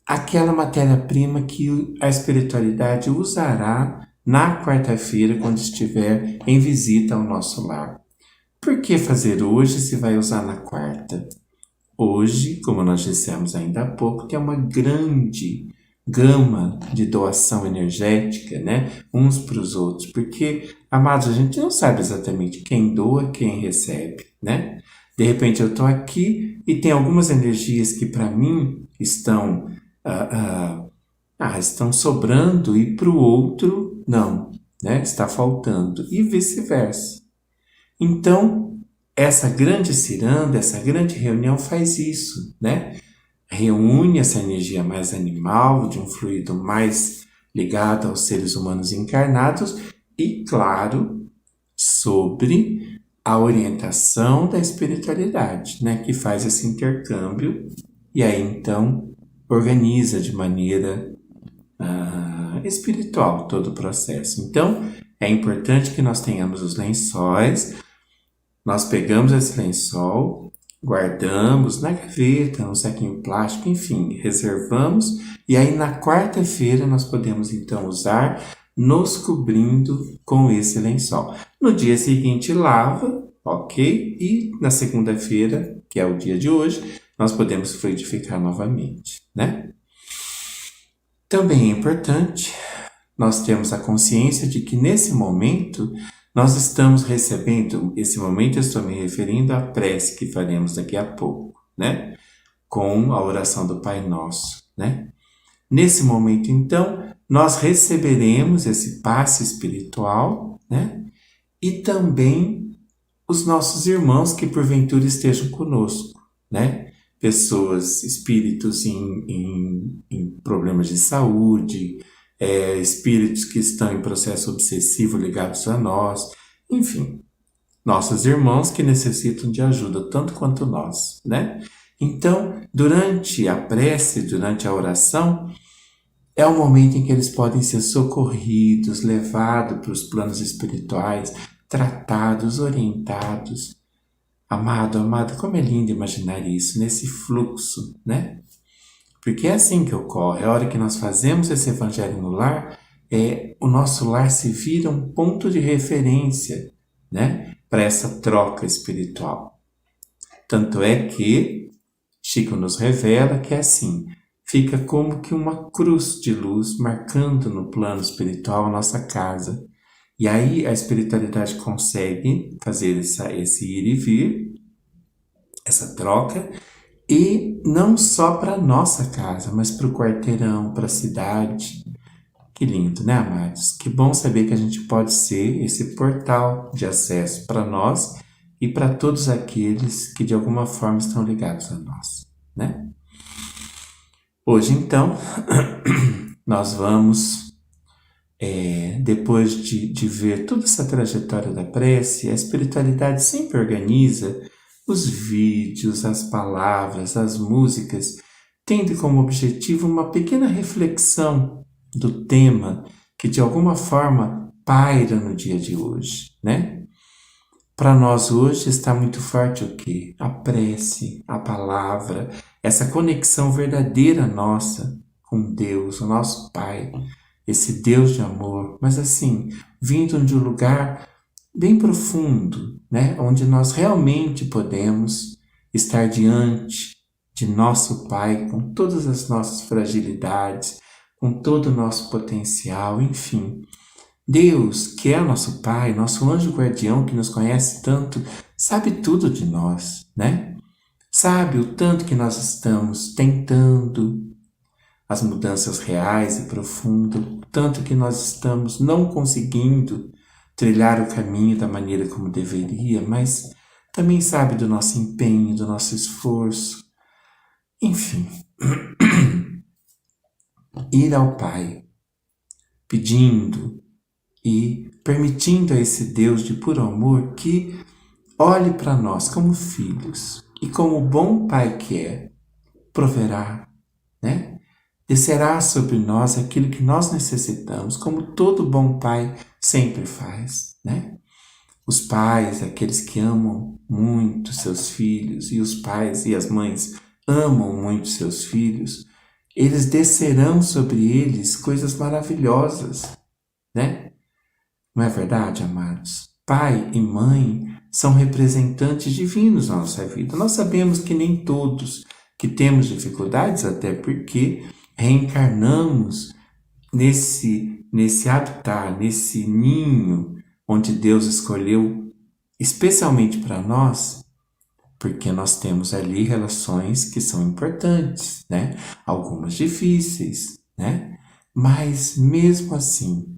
Aquela matéria-prima que a espiritualidade usará na quarta-feira, quando estiver em visita ao nosso lar. Por que fazer hoje se vai usar na quarta? Hoje, como nós dissemos ainda há pouco, tem uma grande gama de doação energética, né? Uns para os outros, porque, amados, a gente não sabe exatamente quem doa, quem recebe, né? De repente eu estou aqui e tem algumas energias que para mim estão sobrando e para o outro não, né? Está faltando e vice-versa. Então, essa grande ciranda, essa grande reunião faz isso, né? Reúne essa energia mais animal, de um fluido mais ligado aos seres humanos encarnados e, claro, sobre a orientação da espiritualidade, né? Que faz esse intercâmbio e aí, então, organiza de maneira espiritual todo o processo. Então, é importante que nós tenhamos os lençóis, nós pegamos esse lençol, guardamos na gaveta, num saquinho plástico, enfim, reservamos, e aí na quarta-feira nós podemos então usar nos cobrindo com esse lençol. No dia seguinte lava, ok? E na segunda-feira, que é o dia de hoje, nós podemos fluidificar novamente, né? Também é importante nós termos a consciência de que nesse momento nós estamos recebendo, esse momento eu estou me referindo à prece que faremos daqui a pouco, né? Com a oração do Pai Nosso, né? Nesse momento, então, nós receberemos esse passe espiritual, né? E também os nossos irmãos que porventura estejam conosco, né? Pessoas, espíritos em problemas de saúde, espíritos que estão em processo obsessivo ligados a nós, enfim, nossos irmãos que necessitam de ajuda tanto quanto nós, né? Então, durante a prece, durante a oração, é o momento em que eles podem ser socorridos, levados para os planos espirituais, tratados, orientados. Amado, amada, como é lindo imaginar isso, nesse fluxo, né? Porque é assim que ocorre. A hora que nós fazemos esse evangelho no lar, o nosso lar se vira um ponto de referência, né? Para essa troca espiritual. Tanto é que Chico nos revela que é assim, fica como que uma cruz de luz marcando no plano espiritual a nossa casa. E aí a espiritualidade consegue fazer esse ir e vir, essa troca, e não só para a nossa casa, mas para o quarteirão, para a cidade. Que lindo, né, amados? Que bom saber que a gente pode ser esse portal de acesso para nós e para todos aqueles que de alguma forma estão ligados a nós, né? Hoje, então, nós vamos, depois de ver toda essa trajetória da prece, a espiritualidade sempre organiza os vídeos, as palavras, as músicas, tendo como objetivo uma pequena reflexão do tema que de alguma forma paira no dia de hoje, né? Para nós hoje está muito forte o quê? A prece, a palavra, essa conexão verdadeira nossa com Deus, o nosso Pai, esse Deus de amor, mas assim, vindo de um lugar bem profundo, né? Onde nós realmente podemos estar diante de nosso Pai com todas as nossas fragilidades, com todo o nosso potencial, enfim. Deus, que é nosso Pai, nosso anjo guardião que nos conhece tanto, sabe tudo de nós, né? Sabe o tanto que nós estamos tentando as mudanças reais e profundas, o tanto que nós estamos não conseguindo trilhar o caminho da maneira como deveria, mas também sabe do nosso empenho, do nosso esforço. Enfim, ir ao Pai, pedindo e permitindo a esse Deus de puro amor que olhe para nós como filhos e como o bom Pai que é, proverá, né? Descerá sobre nós aquilo que nós necessitamos, como todo bom Pai sempre faz, né? Os pais, aqueles que amam muito seus filhos, e os pais e as mães amam muito seus filhos, eles descerão sobre eles coisas maravilhosas, né? Não é verdade, amados? Pai e mãe são representantes divinos na nossa vida. Nós sabemos que nem todos que temos dificuldades, até porque reencarnamos nesse habitat, nesse ninho onde Deus escolheu especialmente para nós, porque nós temos ali relações que são importantes, né? Algumas difíceis, né? Mas mesmo assim,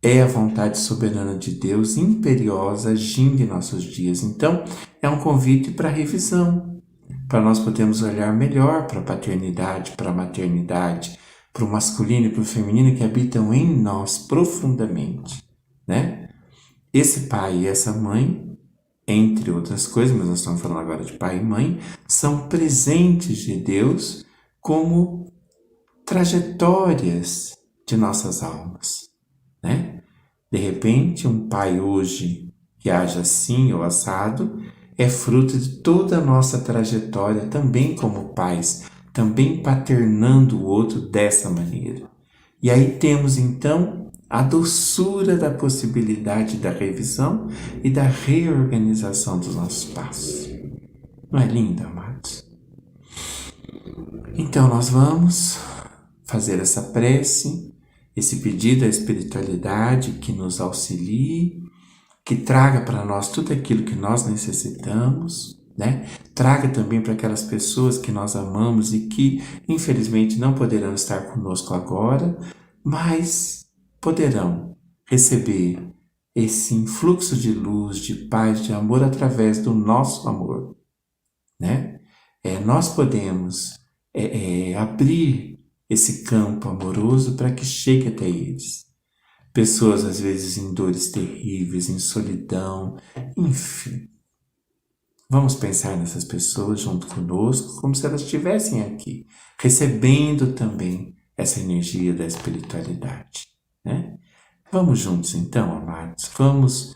é a vontade soberana de Deus imperiosa agindo em nossos dias. Então, é um convite para revisão, para nós podermos olhar melhor para a paternidade, para a maternidade, para o masculino e para o feminino que habitam em nós profundamente, né? Esse pai e essa mãe, entre outras coisas, mas nós estamos falando agora de pai e mãe, são presentes de Deus como trajetórias de nossas almas, né? De repente, um pai hoje que age assim ou assado é fruto de toda a nossa trajetória também como pais, também paternando o outro dessa maneira. E aí temos então a doçura da possibilidade da revisão e da reorganização dos nossos passos. Não é lindo, amados? Então nós vamos fazer essa prece, esse pedido à espiritualidade que nos auxilie, que traga para nós tudo aquilo que nós necessitamos, né? Traga também para aquelas pessoas que nós amamos e que, infelizmente, não poderão estar conosco agora, mas poderão receber esse influxo de luz, de paz, de amor através do nosso amor, né? Nós podemos abrir esse campo amoroso para que chegue até eles. Pessoas, às vezes, em dores terríveis, em solidão, enfim. Vamos pensar nessas pessoas junto conosco, como se elas estivessem aqui, recebendo também essa energia da espiritualidade, né? Vamos juntos, então, amados. Vamos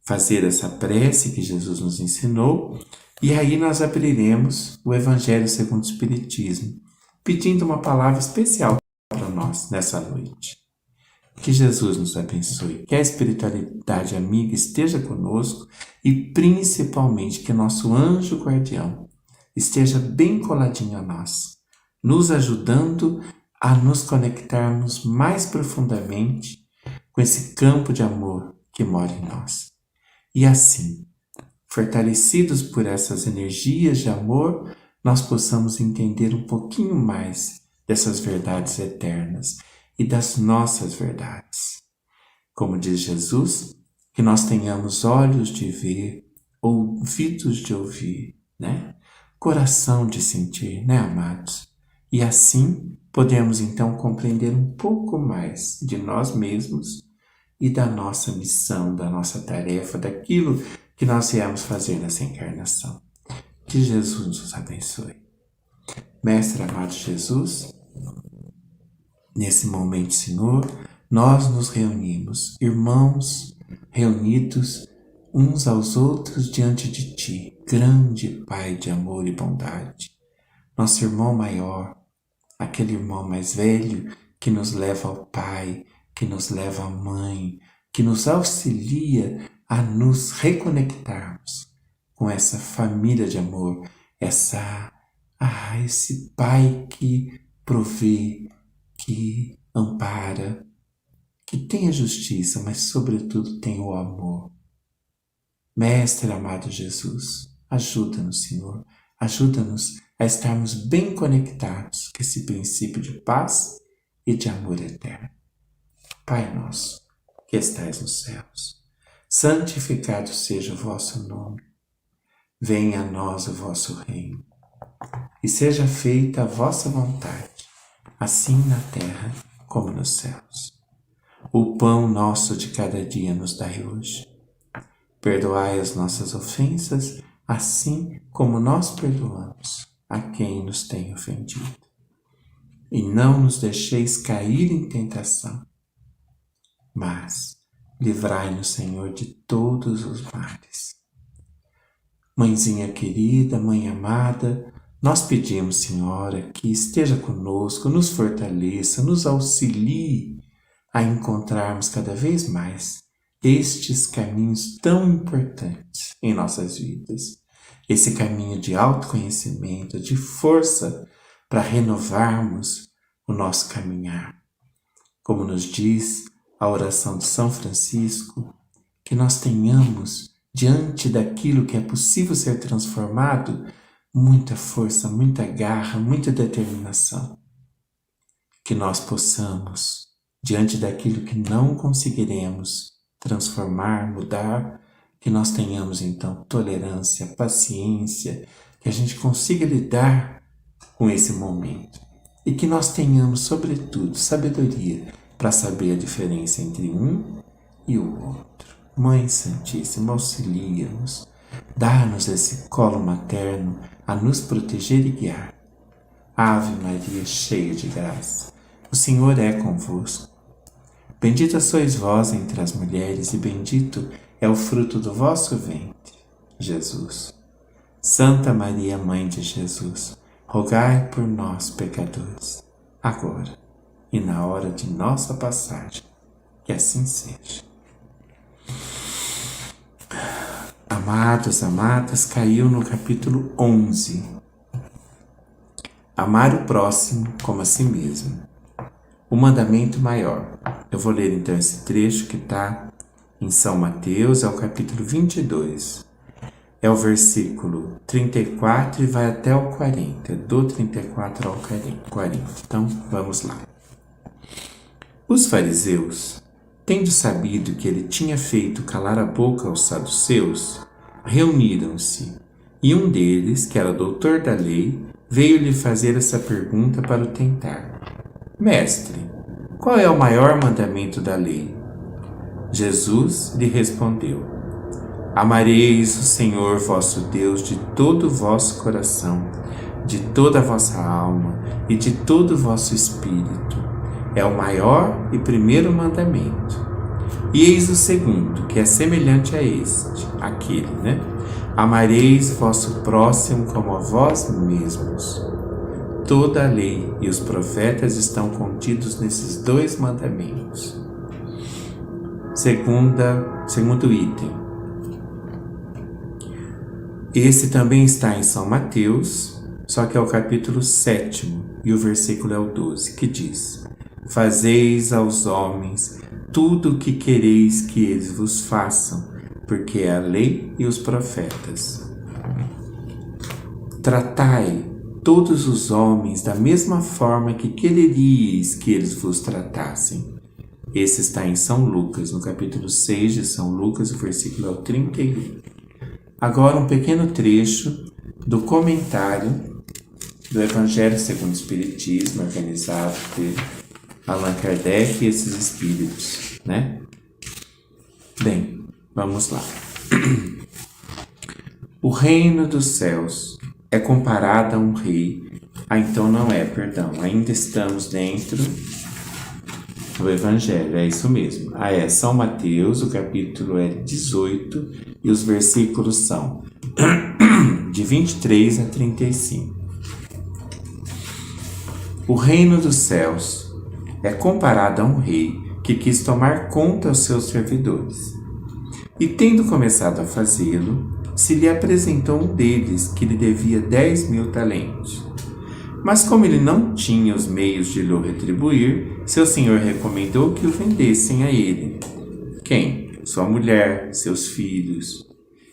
fazer essa prece que Jesus nos ensinou, e aí nós abriremos o Evangelho segundo o Espiritismo, pedindo uma palavra especial para nós nessa noite. Que Jesus nos abençoe, que a espiritualidade amiga esteja conosco e principalmente que nosso anjo guardião esteja bem coladinho a nós, nos ajudando a nos conectarmos mais profundamente com esse campo de amor que mora em nós. E assim, fortalecidos por essas energias de amor, nós possamos entender um pouquinho mais dessas verdades eternas e das nossas verdades. Como diz Jesus, que nós tenhamos olhos de ver, ouvidos de ouvir, né? Coração de sentir, né, amados? E assim podemos então compreender um pouco mais de nós mesmos e da nossa missão, da nossa tarefa, daquilo que nós viemos fazer nessa encarnação. Que Jesus nos abençoe. Mestre amado Jesus, nesse momento, Senhor, nós nos reunimos, irmãos reunidos uns aos outros diante de Ti, grande Pai de amor e bondade. Nosso irmão maior, aquele irmão mais velho que nos leva ao Pai, que nos leva à Mãe, que nos auxilia a nos reconectarmos com essa família de amor, esse Pai que provê, que ampara, que tem a justiça, mas sobretudo tem o amor. Mestre amado Jesus, ajuda-nos, Senhor, ajuda-nos a estarmos bem conectados com esse princípio de paz e de amor eterno. Pai nosso, que estais nos céus, santificado seja o vosso nome. Venha a nós o vosso reino, e seja feita a vossa vontade, assim na terra como nos céus. O pão nosso de cada dia nos dai hoje. Perdoai as nossas ofensas, assim como nós perdoamos a quem nos tem ofendido. E não nos deixeis cair em tentação, mas livrai-nos, Senhor, de todos os males. Mãezinha querida, Mãe amada, nós pedimos, Senhora, que esteja conosco, nos fortaleça, nos auxilie a encontrarmos cada vez mais estes caminhos tão importantes em nossas vidas. Esse caminho de autoconhecimento, de força para renovarmos o nosso caminhar. Como nos diz a oração de São Francisco, que nós tenhamos, diante daquilo que é possível ser transformado, muita força, muita garra, muita determinação. Que nós possamos, diante daquilo que não conseguiremos transformar, mudar, que nós tenhamos então tolerância, paciência, que a gente consiga lidar com esse momento. E que nós tenhamos, sobretudo, sabedoria para saber a diferença entre um e o outro. Mãe Santíssima, auxilia-nos, dá-nos esse colo materno a nos proteger e guiar. Ave Maria, cheia de graça, o Senhor é convosco. Bendita sois vós entre as mulheres e bendito é o fruto do vosso ventre, Jesus. Santa Maria, Mãe de Jesus, rogai por nós, pecadores, agora e na hora de nossa passagem. Que assim seja. Amados, amadas, caiu no capítulo 11. Amar o próximo como a si mesmo. O mandamento maior. Eu vou ler então esse trecho que está em São Mateus, é o capítulo 22. É o versículo 34 e vai até o 40. Do 34 ao 40. Então, vamos lá. Os fariseus, tendo sabido que ele tinha feito calar a boca aos saduceus, reuniram-se, e um deles, que era doutor da lei, veio lhe fazer essa pergunta para o tentar. Mestre, qual é o maior mandamento da lei? Jesus lhe respondeu: Amareis o Senhor vosso Deus de todo o vosso coração, de toda a vossa alma e de todo o vosso espírito. É o maior e primeiro mandamento. E eis o segundo, que é semelhante a este, aquele, né? Amareis vosso próximo como a vós mesmos. Toda a lei e os profetas estão contidos nesses dois mandamentos. Segundo item. Esse também está em São Mateus, só que é o capítulo 7 e o versículo é o 12, que diz: Fazeis aos homens tudo o que quereis que eles vos façam, porque é a lei e os profetas. Tratai todos os homens da mesma forma que quereríeis que eles vos tratassem. Esse está em São Lucas, no capítulo 6 de São Lucas, o versículo é o 31. Agora um pequeno trecho do comentário do Evangelho segundo o Espiritismo, organizado por Allan Kardec e esses espíritos, né? Bem, vamos lá. O reino dos céus é comparado a um rei. Então não é, perdão. Ainda estamos dentro do Evangelho, é isso mesmo. É São Mateus, o capítulo é 18 e os versículos são de 23 a 35. O reino dos céus é comparado a um rei que quis tomar conta aos seus servidores. E tendo começado a fazê-lo, se lhe apresentou um deles que lhe devia 10.000 talentos. Mas como ele não tinha os meios de lhe retribuir, seu senhor recomendou que o vendessem a ele. Quem? Sua mulher, seus filhos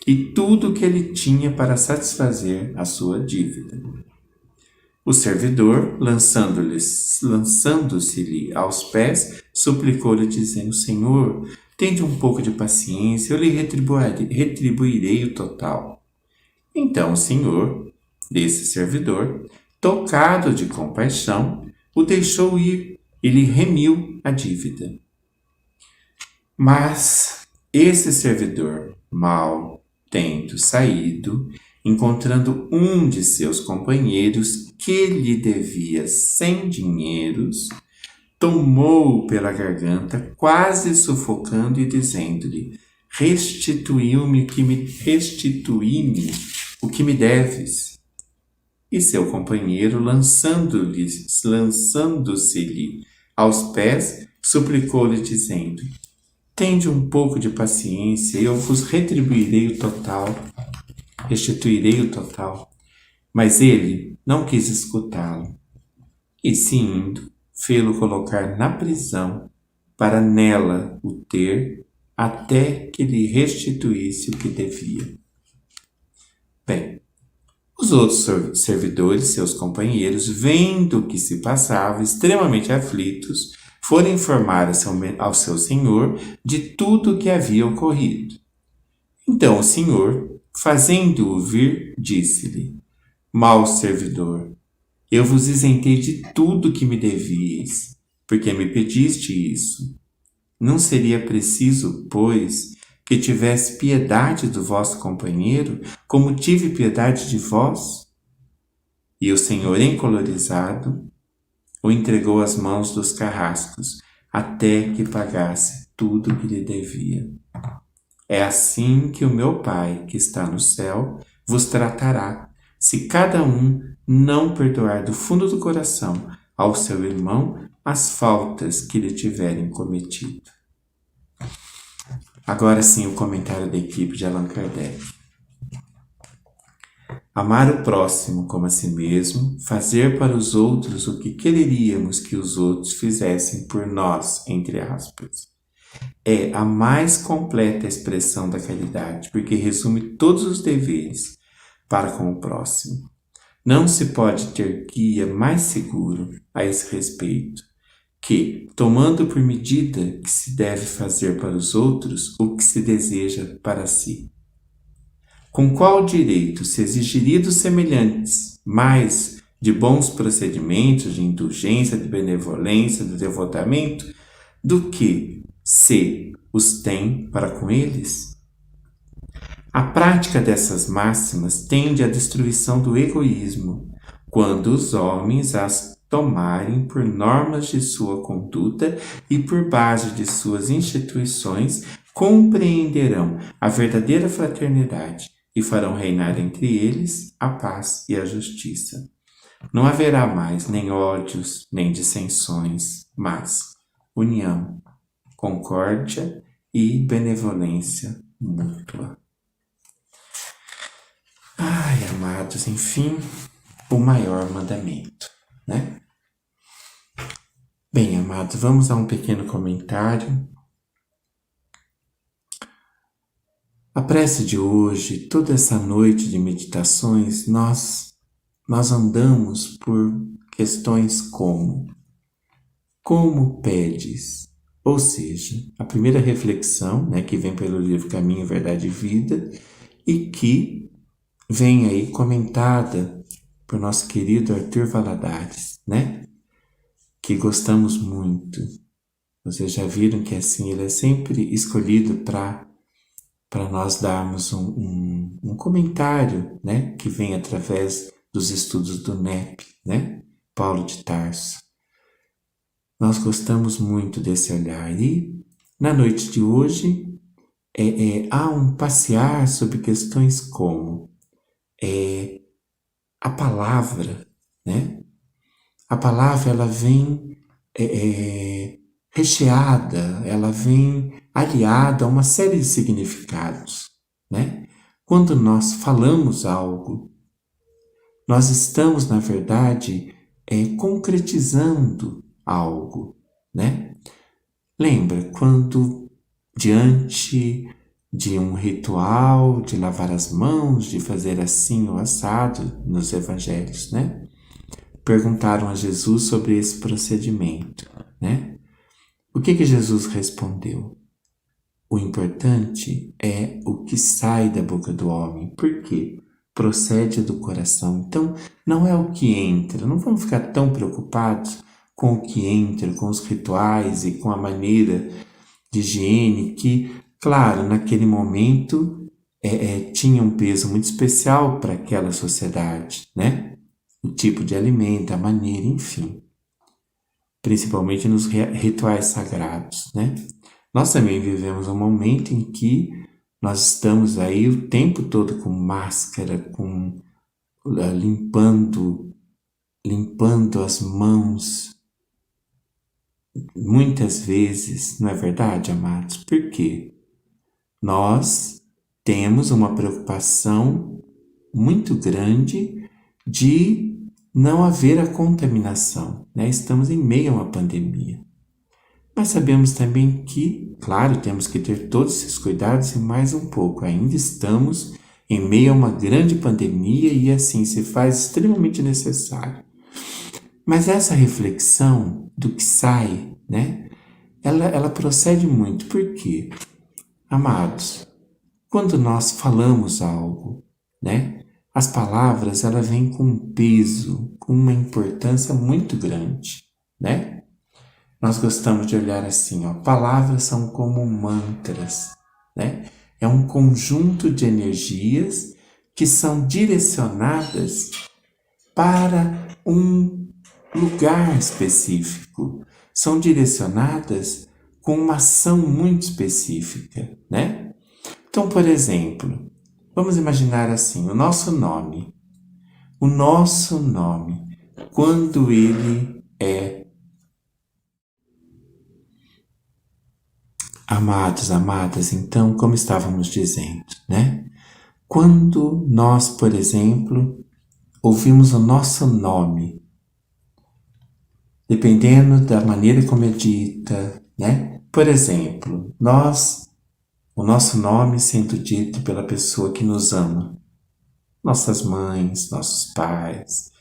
e tudo o que ele tinha para satisfazer a sua dívida. O servidor, lançando-se-lhe aos pés, suplicou-lhe, dizendo: Senhor, tende um pouco de paciência, eu lhe retribuirei o total. Então o senhor desse servidor, tocado de compaixão, o deixou ir e lhe remiu a dívida. Mas esse servidor, mal tendo saído, encontrando um de seus companheiros que lhe devia 100 dinheiros, tomou-o pela garganta, quase sufocando e dizendo-lhe: restitui-me o que me deves. E seu companheiro, lançando-se-lhe aos pés, suplicou-lhe, dizendo: tende um pouco de paciência, eu vos restituirei o total. Mas ele não quis escutá-lo, e se indo, fê-lo colocar na prisão, para nela o ter, até que lhe restituísse o que devia. Bem, os outros servidores, seus companheiros, vendo o que se passava, extremamente aflitos, foram informar ao seu senhor de tudo o que havia ocorrido. Então o senhor, fazendo-o vir, disse-lhe: mau servidor, eu vos isentei de tudo que me devíeis, porque me pediste isso. Não seria preciso, pois, que tivesse piedade do vosso companheiro, como tive piedade de vós? E o senhor, encolorizado, o entregou às mãos dos carrascos, até que pagasse tudo que lhe devia. É assim que o meu Pai, que está no céu, vos tratará, se cada um não perdoar do fundo do coração ao seu irmão as faltas que lhe tiverem cometido. Agora sim, o comentário da equipe de Allan Kardec. Amar o próximo como a si mesmo, fazer para os outros o que quereríamos que os outros fizessem por nós, entre aspas, é a mais completa expressão da caridade, porque resume todos os deveres para com o próximo. Não se pode ter guia mais seguro a esse respeito que, tomando por medida que se deve fazer para os outros o que se deseja para si. Com qual direito se exigiria dos semelhantes mais de bons procedimentos, de indulgência, de benevolência, de devotamento, do que se os tem para com eles? A prática dessas máximas tende à destruição do egoísmo, quando os homens as tomarem por normas de sua conduta e por base de suas instituições, compreenderão a verdadeira fraternidade e farão reinar entre eles a paz e a justiça. Não haverá mais nem ódios, nem dissensões, mas união, concórdia e benevolência mútua. Ai, amados, enfim, o maior mandamento, né? Bem, amados, vamos a um pequeno comentário. A prece de hoje, toda essa noite de meditações, nós andamos por questões como pedes? Ou seja, a primeira reflexão, né, que vem pelo livro Caminho, Verdade e Vida, e que vem aí comentada por nosso querido Arthur Valadares, né? Que gostamos muito. Vocês já viram que assim ele é sempre escolhido para nós darmos um comentário, né? Que vem através dos estudos do NEP, né? Paulo de Tarso. Nós gostamos muito desse olhar. E na noite de hoje há um passear sobre questões como a palavra, né? A palavra, ela vem recheada, ela vem aliada a uma série de significados, né? Quando nós falamos algo, nós estamos, na verdade, concretizando algo, né? Lembra, quando diante de um ritual, de lavar as mãos, de fazer assim ou assado, nos evangelhos, né? Perguntaram a Jesus sobre esse procedimento, né? O que Jesus respondeu? O importante é o que sai da boca do homem. Por quê? Procede do coração. Então, não é o que entra. Não vamos ficar tão preocupados com o que entra, com os rituais e com a maneira de higiene que, claro, naquele momento tinha um peso muito especial para aquela sociedade, né? O tipo de alimento, a maneira, enfim. Principalmente nos rituais sagrados, né? Nós também vivemos um momento em que nós estamos aí o tempo todo com máscara, limpando as mãos, muitas vezes, não é verdade, amados? Por quê? Nós temos uma preocupação muito grande de não haver a contaminação, né? Estamos em meio a uma pandemia. Mas sabemos também que, claro, temos que ter todos esses cuidados e mais um pouco. Ainda estamos em meio a uma grande pandemia e assim se faz extremamente necessário. Mas essa reflexão do que sai, né? Ela procede muito. Por quê? Amados, quando nós falamos algo, né? As palavras, ela vêm com um peso, com uma importância muito grande, né? Nós gostamos de olhar assim, ó, palavras são como mantras, né? É um conjunto de energias que são direcionadas para um lugar específico. São direcionadas com uma ação muito específica, né? Então, por exemplo, vamos imaginar assim, o nosso nome, quando ele é amados, amadas, então, como estávamos dizendo, né? Quando nós, por exemplo, ouvimos o nosso nome, dependendo da maneira como é dita, né? Por exemplo, o nosso nome sendo dito pela pessoa que nos ama, nossas mães, nossos pais,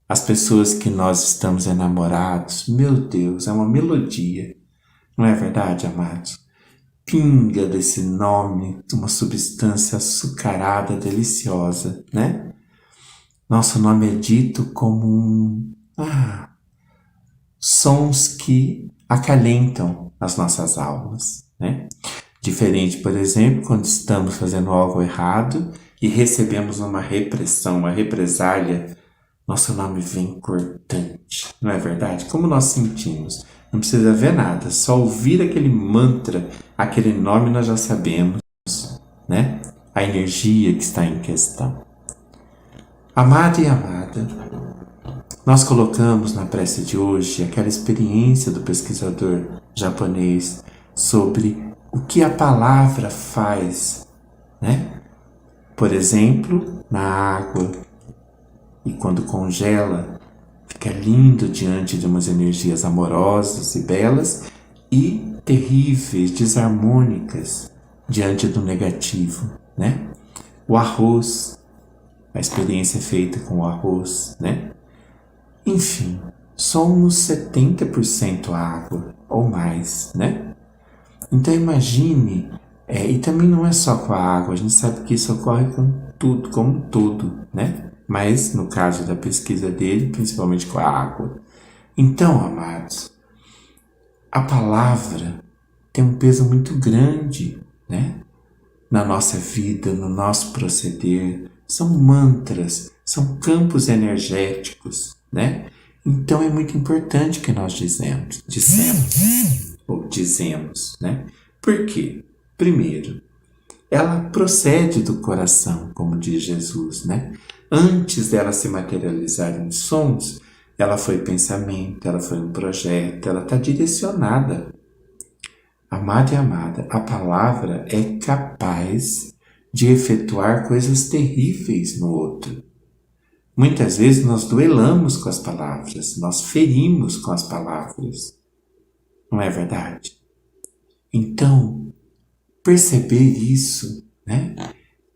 as pessoas que nós estamos enamorados, meu Deus, é uma melodia, não é verdade, amados? Pinga desse nome, uma substância açucarada, deliciosa, né? Nosso nome é dito como sons que acalentam as nossas almas, né? Diferente, por exemplo, quando estamos fazendo algo errado e recebemos uma repressão, uma represália, nosso nome vem cortante, não é verdade? Como nós sentimos? Não precisa ver nada, só ouvir aquele mantra, aquele nome nós já sabemos, né? A energia que está em questão. Amado e amada, nós colocamos na prece de hoje aquela experiência do pesquisador japonês sobre o que a palavra faz, né? Por exemplo, na água. e quando congela, fica lindo diante de umas energias amorosas e belas e terríveis, desarmônicas diante do negativo, né? O arroz, a experiência feita com o arroz, né? Enfim, somos 70% água ou mais, né? Então imagine, e também não é só com a água, a gente sabe que isso ocorre com tudo, como um todo, né? Mas no caso da pesquisa dele, principalmente com a água. Então, amados, a palavra tem um peso muito grande, né? Na nossa vida, no nosso proceder. São mantras, são campos energéticos, né? Então é muito importante que nós dizemos, né? Por quê? Primeiro, ela procede do coração, como diz Jesus, né? Antes dela se materializar em sons, ela foi pensamento, ela foi um projeto, ela está direcionada. Amado e amada, a palavra é capaz de efetuar coisas terríveis no outro. Muitas vezes nós duelamos com as palavras, nós ferimos com as palavras. Não é verdade? Então, perceber isso, né,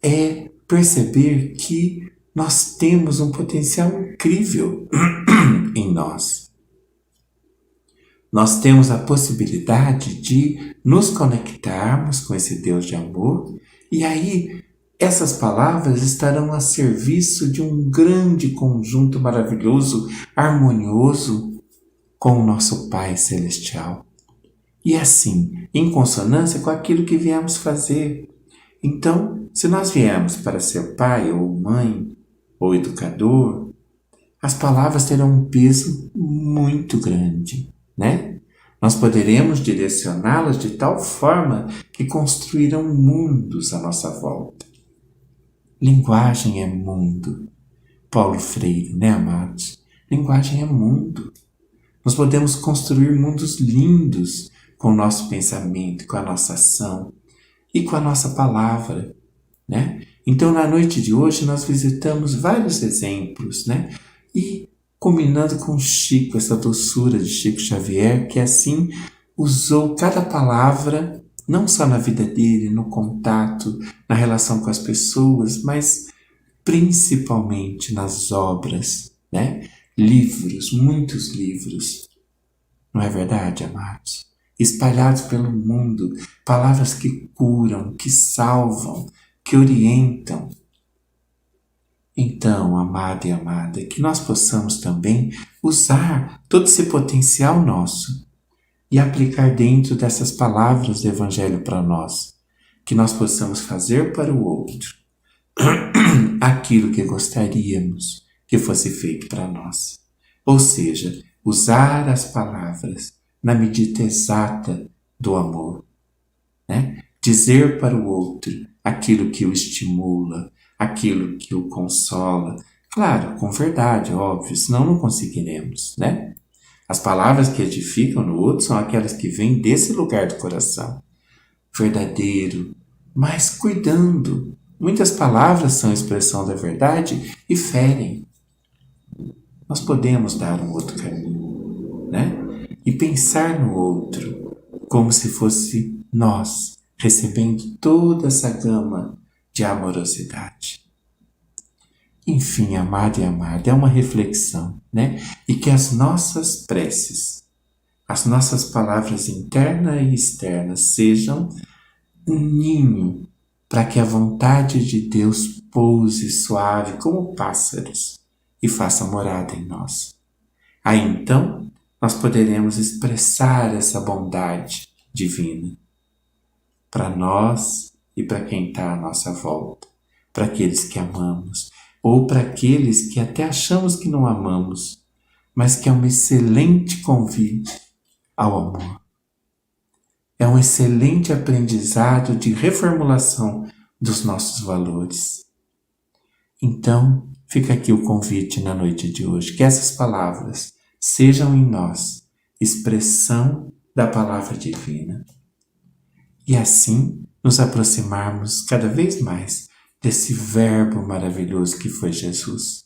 é perceber que nós temos um potencial incrível em nós. Nós temos a possibilidade de nos conectarmos com esse Deus de amor e aí essas palavras estarão a serviço de um grande conjunto maravilhoso, harmonioso com o nosso Pai Celestial. E assim, em consonância com aquilo que viemos fazer. Então, se nós viemos para ser pai ou mãe ou educador, as palavras terão um peso muito grande, né? Nós poderemos direcioná-las de tal forma que construirão mundos à nossa volta. Linguagem é mundo. Paulo Freire, né, amados? Linguagem é mundo. Nós podemos construir mundos lindos com o nosso pensamento, com a nossa ação e com a nossa palavra, né? Então, na noite de hoje, nós visitamos vários exemplos, né? E combinando com Chico, essa doçura de Chico Xavier, que assim usou cada palavra, não só na vida dele, no contato, na relação com as pessoas, mas principalmente nas obras, né? Livros, muitos livros. Não é verdade, amados? Espalhados pelo mundo, palavras que curam, que salvam, que orientam. Então, amado e amada, que nós possamos também usar todo esse potencial nosso e aplicar dentro dessas palavras do Evangelho para nós, que nós possamos fazer para o outro aquilo que gostaríamos que fosse feito para nós. Ou seja, usar as palavras na medida exata do amor, né? Dizer para o outro aquilo que o estimula, aquilo que o consola, claro, com verdade, óbvio, senão não conseguiremos, né? As palavras que edificam no outro são aquelas que vêm desse lugar do coração, verdadeiro, mas cuidando. Muitas palavras são expressão da verdade e ferem. Nós podemos dar um outro caminho, né? E pensar no outro como se fosse nós, recebendo toda essa gama de amorosidade. Enfim, amado e amada, é uma reflexão, né? E que as nossas preces, as nossas palavras internas e externas sejam um ninho para que a vontade de Deus pouse suave como pássaros e faça morada em nós. Aí então, nós poderemos expressar essa bondade divina para nós e para quem está à nossa volta, para aqueles que amamos, ou para aqueles que até achamos que não amamos, mas que é um excelente convite ao amor. É um excelente aprendizado de reformulação dos nossos valores. Então, fica aqui o convite na noite de hoje, que essas palavras sejam em nós expressão da palavra divina. E assim nos aproximarmos cada vez mais desse verbo maravilhoso que foi Jesus,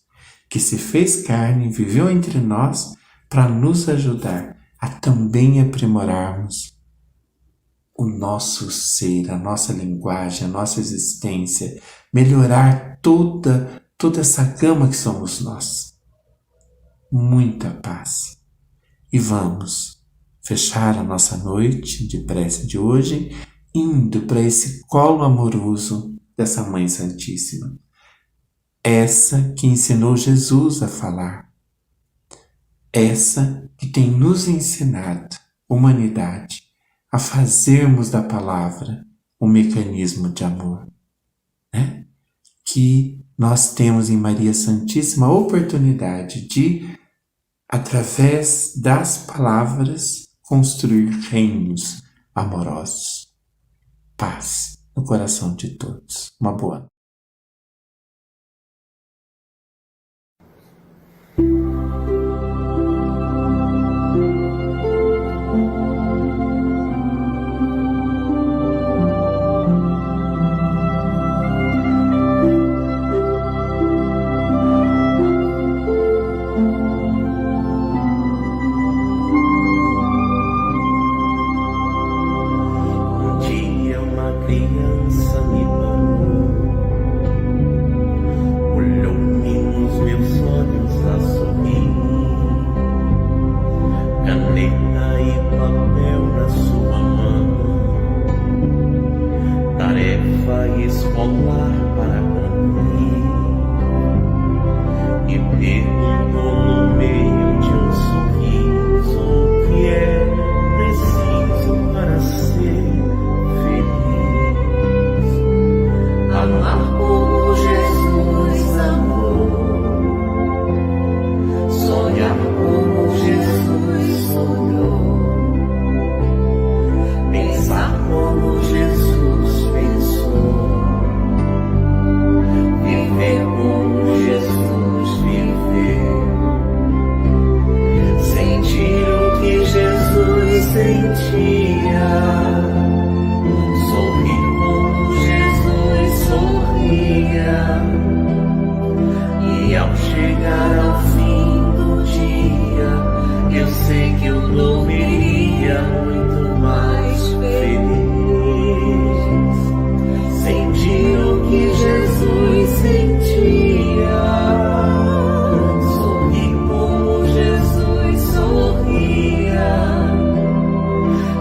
que se fez carne e viveu entre nós para nos ajudar a também aprimorarmos o nosso ser, a nossa linguagem, a nossa existência, melhorar toda essa gama que somos nós. Muita paz. E vamos fechar a nossa noite de prece de hoje indo para esse colo amoroso dessa Mãe Santíssima. Essa que ensinou Jesus a falar. Essa que tem nos ensinado, humanidade, a fazermos da palavra um mecanismo de amor, né? Que nós temos em Maria Santíssima a oportunidade de, através das palavras, construir reinos amorosos. Paz no coração de todos. Uma boa noite. Criança me parou, olhou-me nos meus olhos a sorrir, caneta e papel na sua mão, tarefa escolar para cumprir, e perguntou no meio de um sorriso o que é preciso para ser amar como Jesus amou, sonhar como Jesus sonhou, pensar como Jesus pensou, viver como Jesus viveu, sentir o que Jesus sentia, sorrir como Jesus sorria, e ao chegar ao fim do dia, eu sei que eu dormiria muito mais feliz. Sentir o que Jesus sentia, sorrir como Jesus sorria,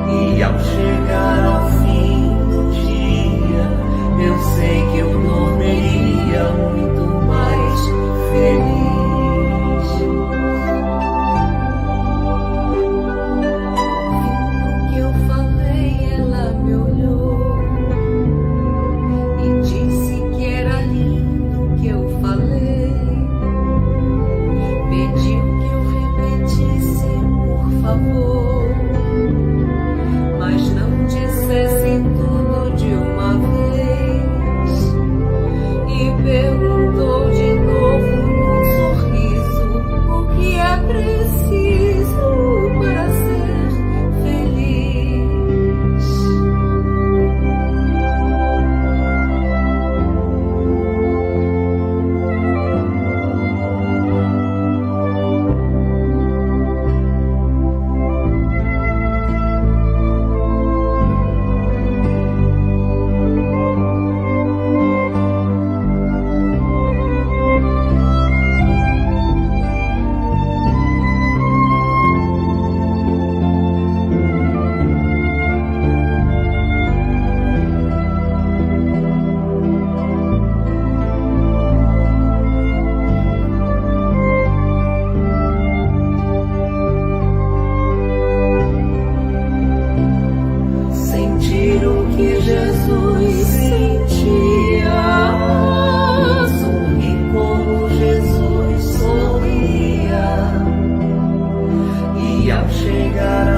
e ao chegar ao fim do dia, eu sei que eu dormiria muito mais feliz. O que eu falei, ela me olhou e disse que era lindo o que eu falei. Pediu que eu repetisse, por favor, mas não dissesse tudo de uma vez. E perguntou de novo num sorriso o que é preciso para ser feliz. Sentir o que Jesus sentia, sorrir como Jesus sorria, e ao chegar